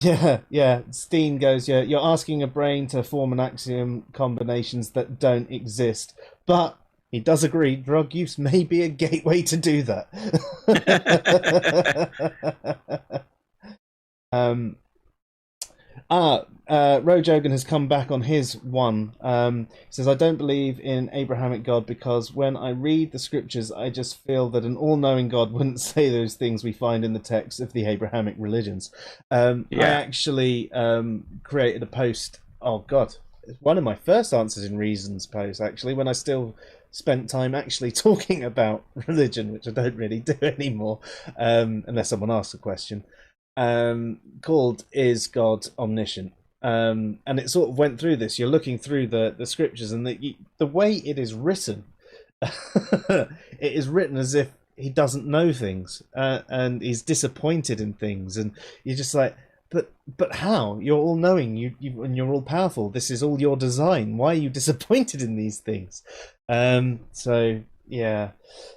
Yeah. Steen goes, yeah, you're asking a brain to form an axiom combinations that don't exist. But he does agree drug use may be a gateway to do that. Rojogan has come back on his one. He says, I don't believe in Abrahamic God because when I read the scriptures, I just feel that an all-knowing God wouldn't say those things we find in the text of the Abrahamic religions. I actually created a post. Oh, God. One of my first answers in Reasons posts, actually, when I still spent time actually talking about religion, which I don't really do anymore, unless someone asks a question. Called Is God Omniscient? And it sort of went through this. You're looking through the scriptures, and the way it is written, it is written as if he doesn't know things, and he's disappointed in things, and you're just like, but how? You're all knowing, you and you're all powerful. This is all your design. Why are you disappointed in these things? So yeah.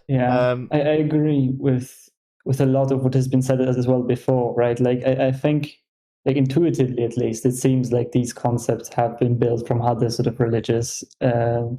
I agree with a lot of what has been said as well before, right? Like I think, like intuitively at least, it seems like these concepts have been built from other sort of religious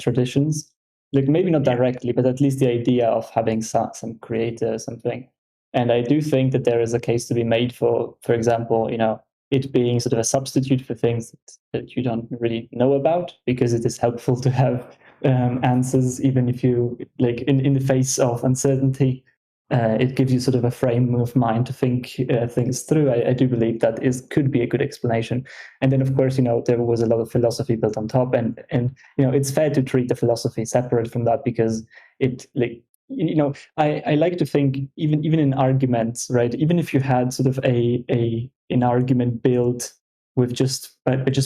traditions. Like maybe not directly, but at least the idea of having some creator or something. And I do think that there is a case to be made for example, you know, it being sort of a substitute for things that you don't really know about, because it is helpful to have answers, even if you, like, in the face of uncertainty. It gives you sort of a frame of mind to think things through. I do believe that could be a good explanation. And then, of course, you know, there was a lot of philosophy built on top, and you know, it's fair to treat the philosophy separate from that, because it, like, you know, I like to think even in arguments, right? Even if you had sort of an argument built with just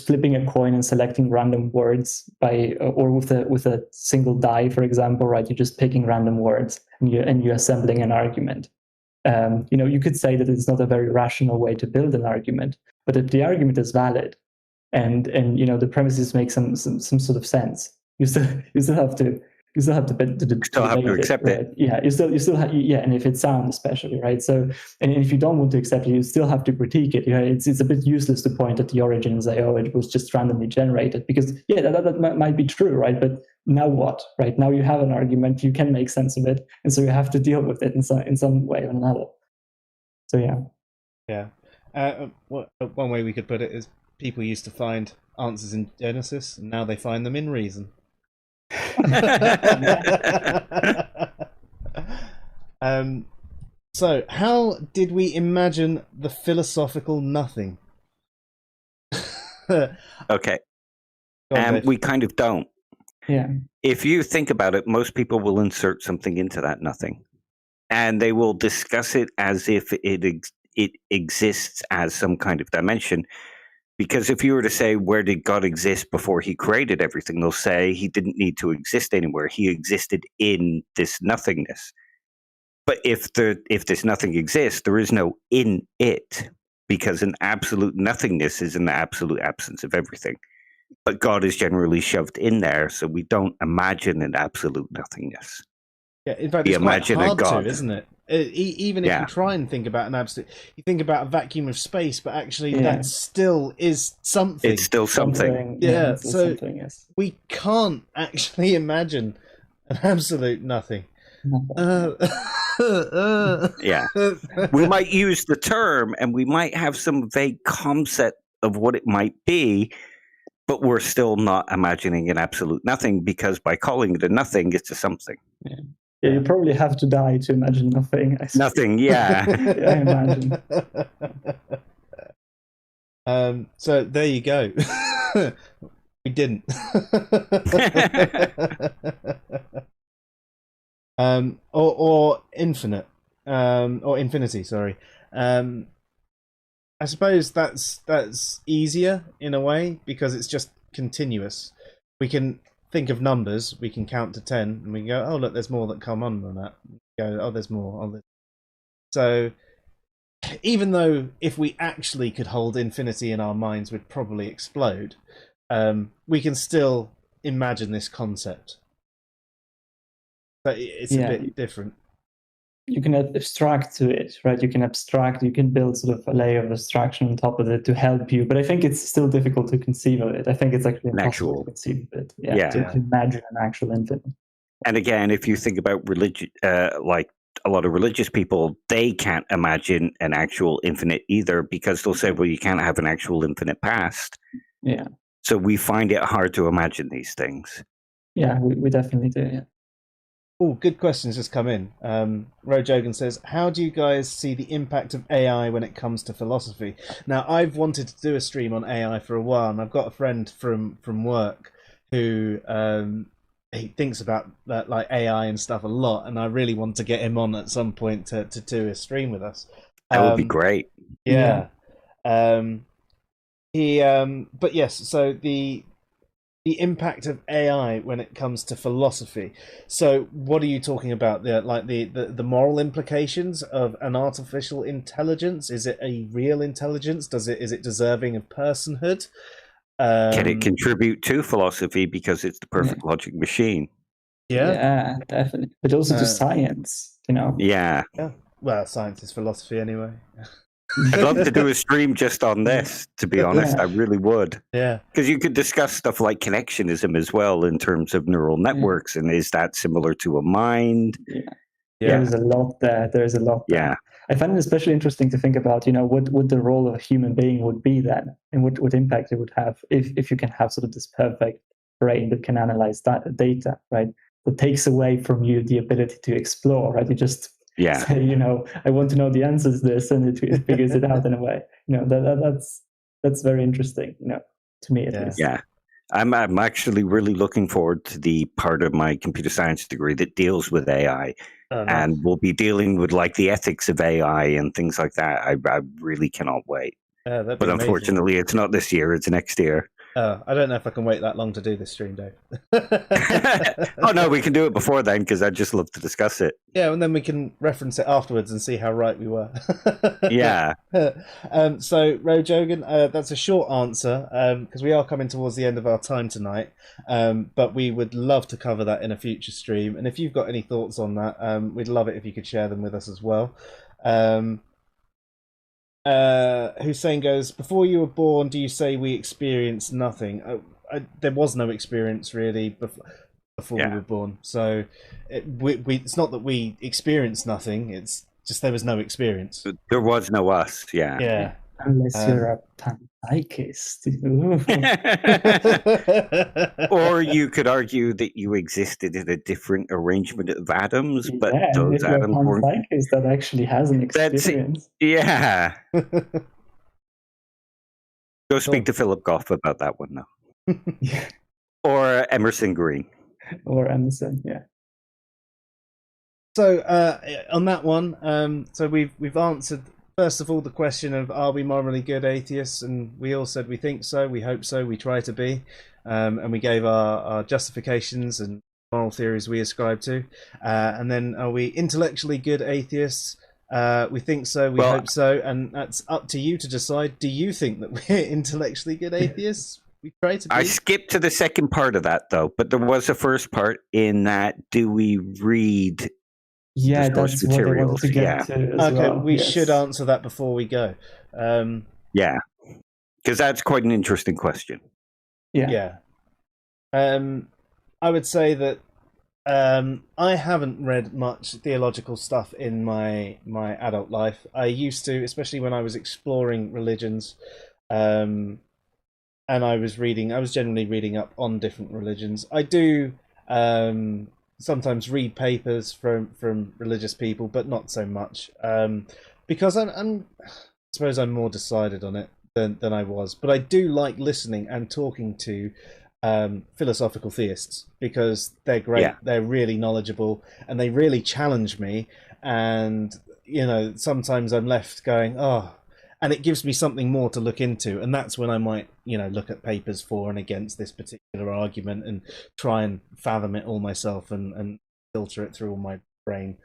flipping a coin and selecting random words or with a single die, for example, right? You're just picking random words and you're assembling an argument. You know, you could say that it's not a very rational way to build an argument, but if the argument is valid and you know, the premises make some sort of sense, you still have to accept right? it. Yeah, you still have, yeah, and if it sounds especially, right? So, and if you don't want to accept it, you still have to critique it. You know, it's a bit useless to point at the origin and say, oh, it was just randomly generated, because yeah, that might be true, right? But now what, right? Now you have an argument, you can make sense of it, and so you have to deal with it in some way or another. So yeah. One way we could put it is people used to find answers in Genesis, and now they find them in Reason. So how did we imagine the philosophical nothing? Okay. On, we kind of don't. Yeah. If you think about it, most people will insert something into that nothing, and they will discuss it as if it exists as some kind of dimension. Because if you were to say, where did God exist before he created everything? They'll say he didn't need to exist anywhere. He existed in this nothingness. But if this nothing exists, there is no in it, because an absolute nothingness is an absolute absence of everything. But God is generally shoved in there, so we don't imagine an absolute nothingness. Yeah, in fact, it's quite hard to, isn't it? Even if you try and think about an absolute, you think about a vacuum of space, but actually that still is something. It's still something. Yeah, so yes. We can't actually imagine an absolute nothing. Yeah, we might use the term, and we might have some vague concept of what it might be, but we're still not imagining an absolute nothing, because by calling it a nothing, it's a something. Yeah, you probably have to die to imagine nothing. Nothing, yeah. I imagine. So there you go. We didn't. Or infinite, or infinity. Sorry. I suppose that's easier in a way, because it's just continuous. We can think of numbers, we can count to 10, and we can go, oh look, there's more that come on than that. We go, oh, there's more. Oh, there's... So even though if we actually could hold infinity in our minds, we'd probably explode, we can still imagine this concept. But it's a bit different. You can abstract to it, right? You can build sort of a layer of abstraction on top of it to help you. But I think it's still difficult to conceive of it. I think it's actually impossible to conceive of it. To imagine an actual infinite. And again, if you think about religion, like a lot of religious people, they can't imagine an actual infinite either, because they'll say, well, you can't have an actual infinite past. Yeah. So we find it hard to imagine these things. Yeah, we definitely do, yeah. Oh, good questions just come in. Rojogan says, how do you guys see the impact of AI when it comes to philosophy? Now, I've wanted to do a stream on AI for a while, and I've got a friend from work who he thinks about that, like AI and stuff a lot, and I really want to get him on at some point to do a stream with us. That would be great. Yeah. But yes, so the impact of AI when it comes to philosophy. So what are you talking about there? Like the moral implications of an artificial intelligence? Is it a real intelligence? Is it deserving of personhood? Can it contribute to philosophy because it's the perfect logic machine? Yeah, definitely. But also to science, you know. Yeah. Well, science is philosophy anyway. I'd love to do a stream just on this, to be honest. I really would. Yeah. Because you could discuss stuff like connectionism as well in terms of neural networks, and is that similar to a mind? Yeah. There's a lot there. Yeah. I find it especially interesting to think about, you know, what the role of a human being would be then, and what impact it would have if you can have sort of this perfect brain that can analyze that data, right? That takes away from you the ability to explore, right? You just say, you know, I want to know the answers to this, and it figures it out in a way. You know, that's very interesting, you know, to me at least. Yeah. I'm actually really looking forward to the part of my computer science degree that deals with AI. And we'll be dealing with like the ethics of AI and things like that. I really cannot wait. But unfortunately, it's not this year, it's next year. I don't know if I can wait that long to do this stream, Dave. Oh, no, we can do it before then, because I'd just love to discuss it. Yeah, and then we can reference it afterwards and see how right we were. Yeah. So, Rojogan, that's a short answer, because we are coming towards the end of our time tonight. But we would love to cover that in a future stream. And if you've got any thoughts on that, we'd love it if you could share them with us as well. Hussein goes, before you were born, do you say we experienced nothing? There was no experience really before we were born. So it's not that we experienced nothing, it's just there was no experience. There was no us, Yeah. Unless you're a panpsychist. Or you could argue that you existed in a different arrangement of atoms, but those if you're atoms a weren't. panpsychist that actually has an experience. Yeah. Go speak to Philip Goff about that one, though. Or Emerson Green. Or Emerson, yeah. So on that one, so we've answered first of all the question of, are we morally good atheists? And we all said we think so, we hope so, we try to be, and we gave our justifications and moral theories we ascribe to. And then, are we intellectually good atheists? We think so, we hope so, and that's up to you to decide. Do you think that we're intellectually good atheists? We try to be. I skipped to the second part of that, though, but there was a first part in that, do we read that's what I wanted to get to as well. We should answer that before we go. Yeah, because that's quite an interesting question. Yeah. I would say that I haven't read much theological stuff in my adult life. I used to, especially when I was exploring religions, and I was generally reading up on different religions. I do sometimes read papers from religious people, but not so much, because I suppose I'm more decided on it than I was. But I do like listening and talking to philosophical theists, because they're great. They're really knowledgeable and they really challenge me. And you know, sometimes I'm left going, and it gives me something more to look into, and that's when I might, look at papers for and against this particular argument and try and fathom it all myself and filter it through all my brain.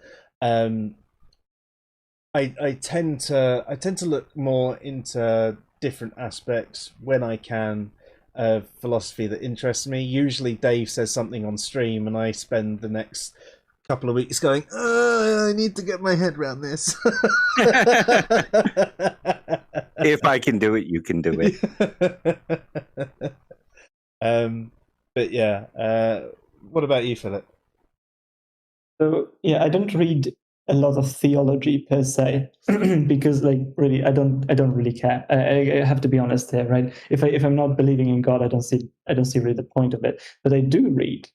I tend to look more into different aspects when I can of philosophy that interests me. Usually Dave says something on stream and I spend the next couple of weeks going, I need to get my head around this. If I can do it, you can do it. But yeah, what about you, Philip? So yeah, I don't read a lot of theology per se because, like, really, I don't really care. I have to be honest here, right? If I'm not believing in God, I don't see really the point of it. But I do read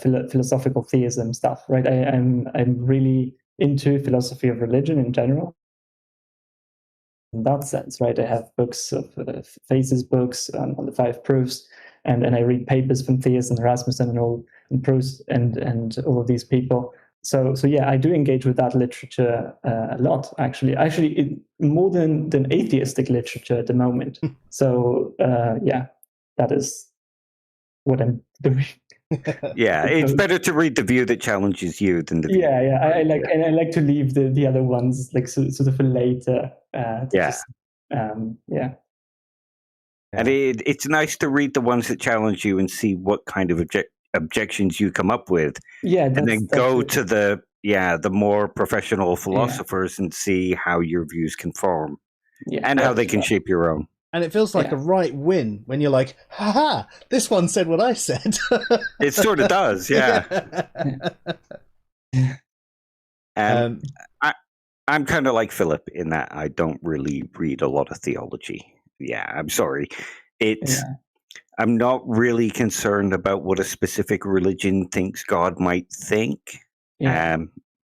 philosophical theism stuff, right? I'm really into philosophy of religion in general. In that sense, right? I have books of Faces books on the 5 proofs, and I read papers from Theists and Rasmussen and Proust and all of these people. So yeah, I do engage with that literature a lot, actually more than atheistic literature at the moment. So yeah, that is what I'm doing. Yeah, it's better to read the view that challenges you than the view. Yeah. I like to leave the other ones like sort of for later. Yeah. And it's nice to read the ones that challenge you and see what kind of objections you come up with. Yeah, and then go to the more professional philosophers and see how your views conform, and how they can shape your own. And it feels like a right win when you're like, haha, this one said what I said. It sort of does, yeah. And I'm kind of like Philip in that I don't really read a lot of theology. Yeah, I'm sorry. I'm not really concerned about what a specific religion thinks God might think,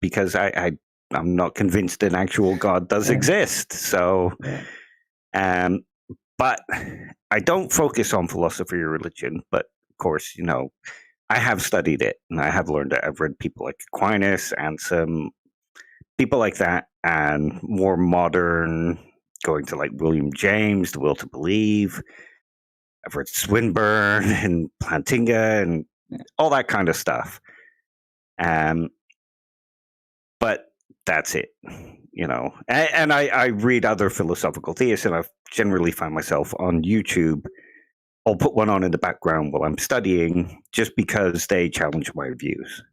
because I'm not convinced an actual God does exist. So, but I don't focus on philosophy or religion. But of course, I have studied it and I have learned it. I've read people like Aquinas and some people like that, and more modern, going to like William James, The Will to Believe. I've read Swinburne and Plantinga and all that kind of stuff. But that's it, And I read other philosophical theists, and I've generally found myself on YouTube. I'll put one on in the background while I'm studying, just because they challenge my views.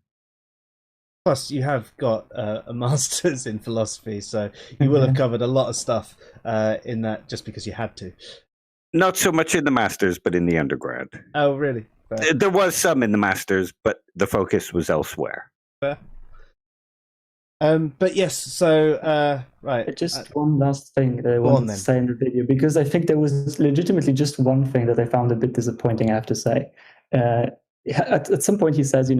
Plus, you have got a master's in philosophy, so you will have covered a lot of stuff in that just because you had to. Not so much in the master's, but in the undergrad. Oh, really? Fair. There was some in the master's, but the focus was elsewhere. Fair. But yes, so right. Just one last thing that I wanted to say in the video, because I think there was legitimately just one thing that I found a bit disappointing, I have to say. At some point he says,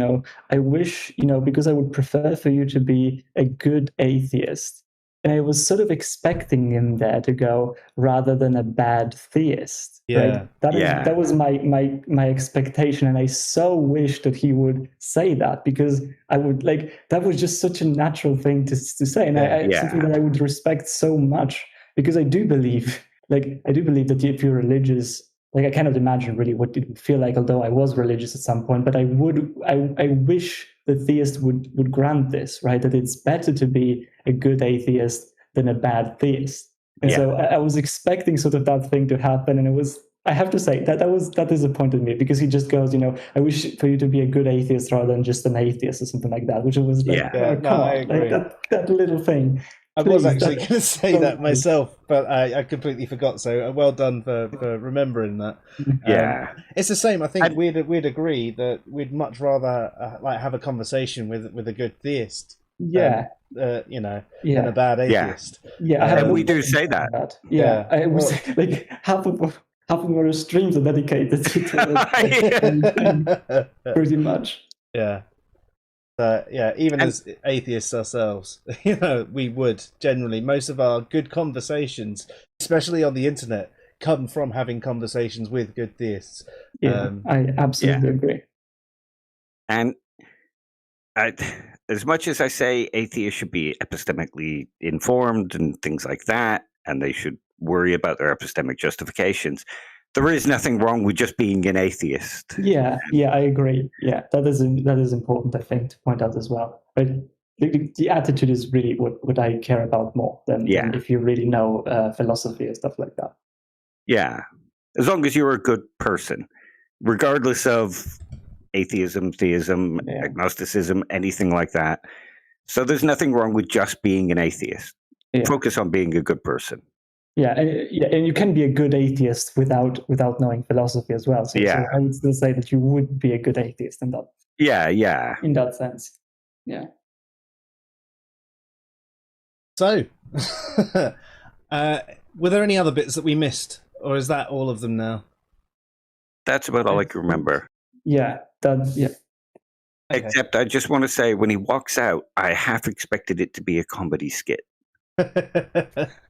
I wish, because I would prefer for you to be a good atheist. And I was sort of expecting him there to go, rather than a bad theist. Yeah. Right? That was my expectation, and I so wish that he would say that, because I would that was just such a natural thing to say, and something that I would respect so much, because I do believe that if you're religious, I cannot imagine really what it would feel like, although I was religious at some point, but I wish the theist would grant this, right? That it's better to be a good atheist than a bad theist. And so I was expecting sort of that thing to happen, and it was, I have to say, that disappointed me, because he just goes, I wish for you to be a good atheist rather than just an atheist or something like that, which was I agree. That little thing. I was actually going to say that myself, but I completely forgot. So well done for remembering that. Yeah, it's the same. I think we'd agree that we'd much rather have a conversation with a good theist. Yeah. Than a bad atheist. Yeah, and we do say that. Yeah, I was half of our streams are dedicated to that. Pretty much. Yeah. Even as atheists ourselves, we would generally, most of our good conversations, especially on the internet, come from having conversations with good theists. Yeah, I absolutely agree. And as much as I say atheists should be epistemically informed and things like that, and they should worry about their epistemic justifications. There is nothing wrong with just being an atheist. Yeah, I agree. Yeah, that is important, I think, to point out as well. But the attitude is really what I care about more than if you really know philosophy and stuff like that. Yeah, as long as you're a good person, regardless of atheism, theism, agnosticism, anything like that. So there's nothing wrong with just being an atheist. Yeah. Focus on being a good person. Yeah, and you can be a good atheist without knowing philosophy as well. So I would still say that you would be a good atheist in that. Yeah. In that sense. Yeah. So, were there any other bits that we missed, or is that all of them now? That's about all I can remember. Yeah. Okay. Except I just want to say, when he walks out, I half expected it to be a comedy skit.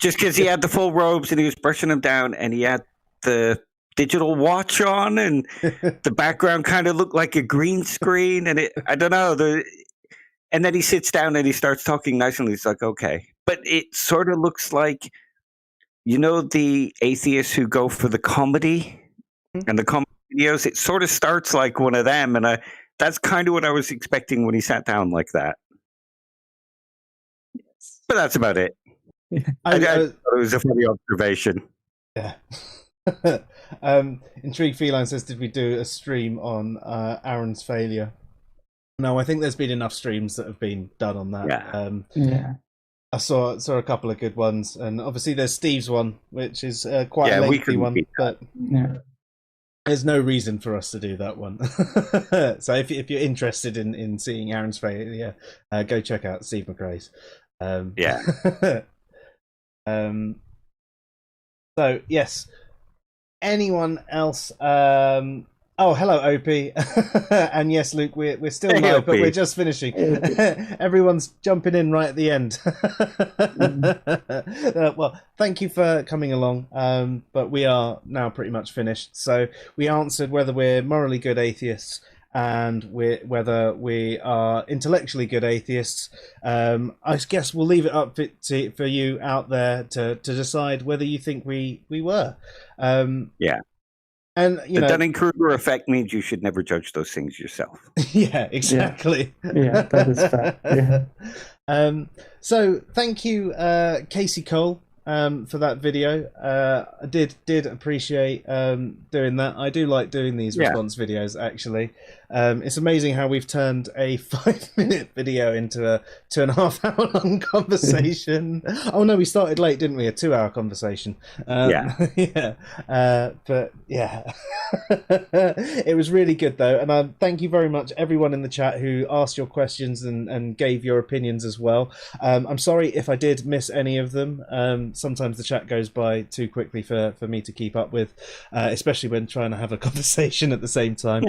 Just because he had the full robes and he was brushing them down, and he had the digital watch on, and the background kind of looked like a green screen, and I don't know. And then he sits down and he starts talking nice, and he's like, okay. But it sort of looks like, the atheists who go for the comedy and the comedy videos. It sort of starts like one of them, and that's kind of what I was expecting when he sat down like that. But that's about it. I thought it was a funny observation. Yeah. Intrigued Feline says, did we do a stream on Aaron's failure? No, I think there's been enough streams that have been done on that. Yeah. I saw a couple of good ones, and obviously there's Steve's one, which is quite a lengthy one. But there's no reason for us to do that one. So if you're interested in seeing Aaron's failure, go check out Steve McRae's. So yes, anyone else? Hello OP. And yes, Luke, we're still live, but we're just finishing. Everyone's jumping in right at the end. Well, thank you for coming along, but we are now pretty much finished. So we answered whether we're morally good atheists and whether we are intellectually good atheists. I guess we'll leave it up for you out there to decide whether you think we were. And the Dunning-Kruger effect means you should never judge those things yourself. Yeah, exactly. Yeah, that is fair. Yeah. So thank you, Casey Cole, for that video. I did appreciate doing that. I do like doing these response videos, actually. It's amazing how we've turned a 5-minute video into a 2.5 hour long conversation. Oh no, we started late, didn't we? A 2-hour conversation. But yeah, it was really good though, and thank you very much everyone in the chat who asked your questions and gave your opinions as well. I'm sorry if I did miss any of them. Sometimes the chat goes by too quickly for me to keep up with, especially when trying to have a conversation at the same time.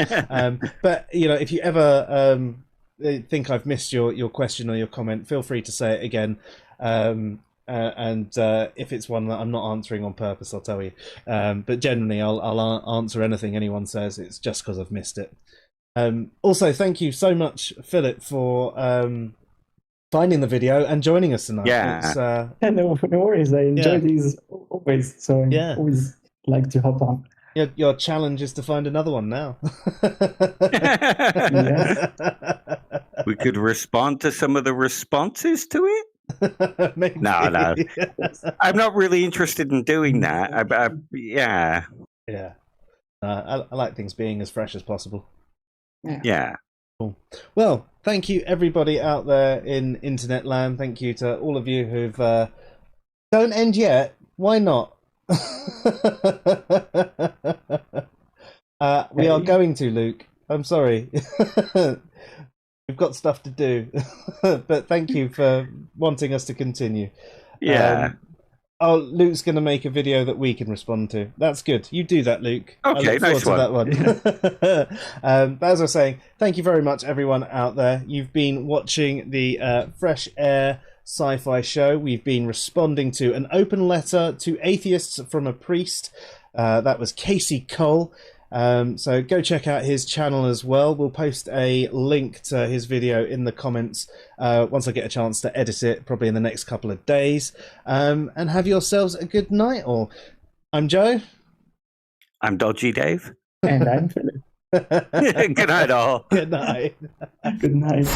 But if you ever think I've missed your question or your comment, feel free to say it again. And if it's one that I'm not answering on purpose, I'll tell you. But generally, I'll answer anything anyone says. It's just because I've missed it. Also, thank you so much, Philip, for finding the video and joining us tonight. Yeah, no worries. I enjoy these always, so I always like to hop on. Your challenge is to find another one now. We could respond to some of the responses to it. Maybe. No. I'm not really interested in doing that. I like things being as fresh as possible. Yeah. Cool. Well, thank you everybody out there in internet land. Thank you to all of you who've don't end yet. Why not? We are going to, Luke. I'm sorry. We've got stuff to do. But thank you for wanting us to continue. Luke's going to make a video that we can respond to. That's good. You do that, Luke. Okay, nice one. That one. But as I was saying, thank you very much, everyone out there. You've been watching the Fresh Air SciPhi show. We've been responding to an open letter to atheists from a priest. That was Casey Cole. So go check out his channel as well. We'll post a link to his video in the comments once I get a chance to edit it, probably in the next couple of days. And have yourselves a good night all. I'm Joe. I'm Dodgy Dave. And I'm Philip. Good night, all. Good night. Good night.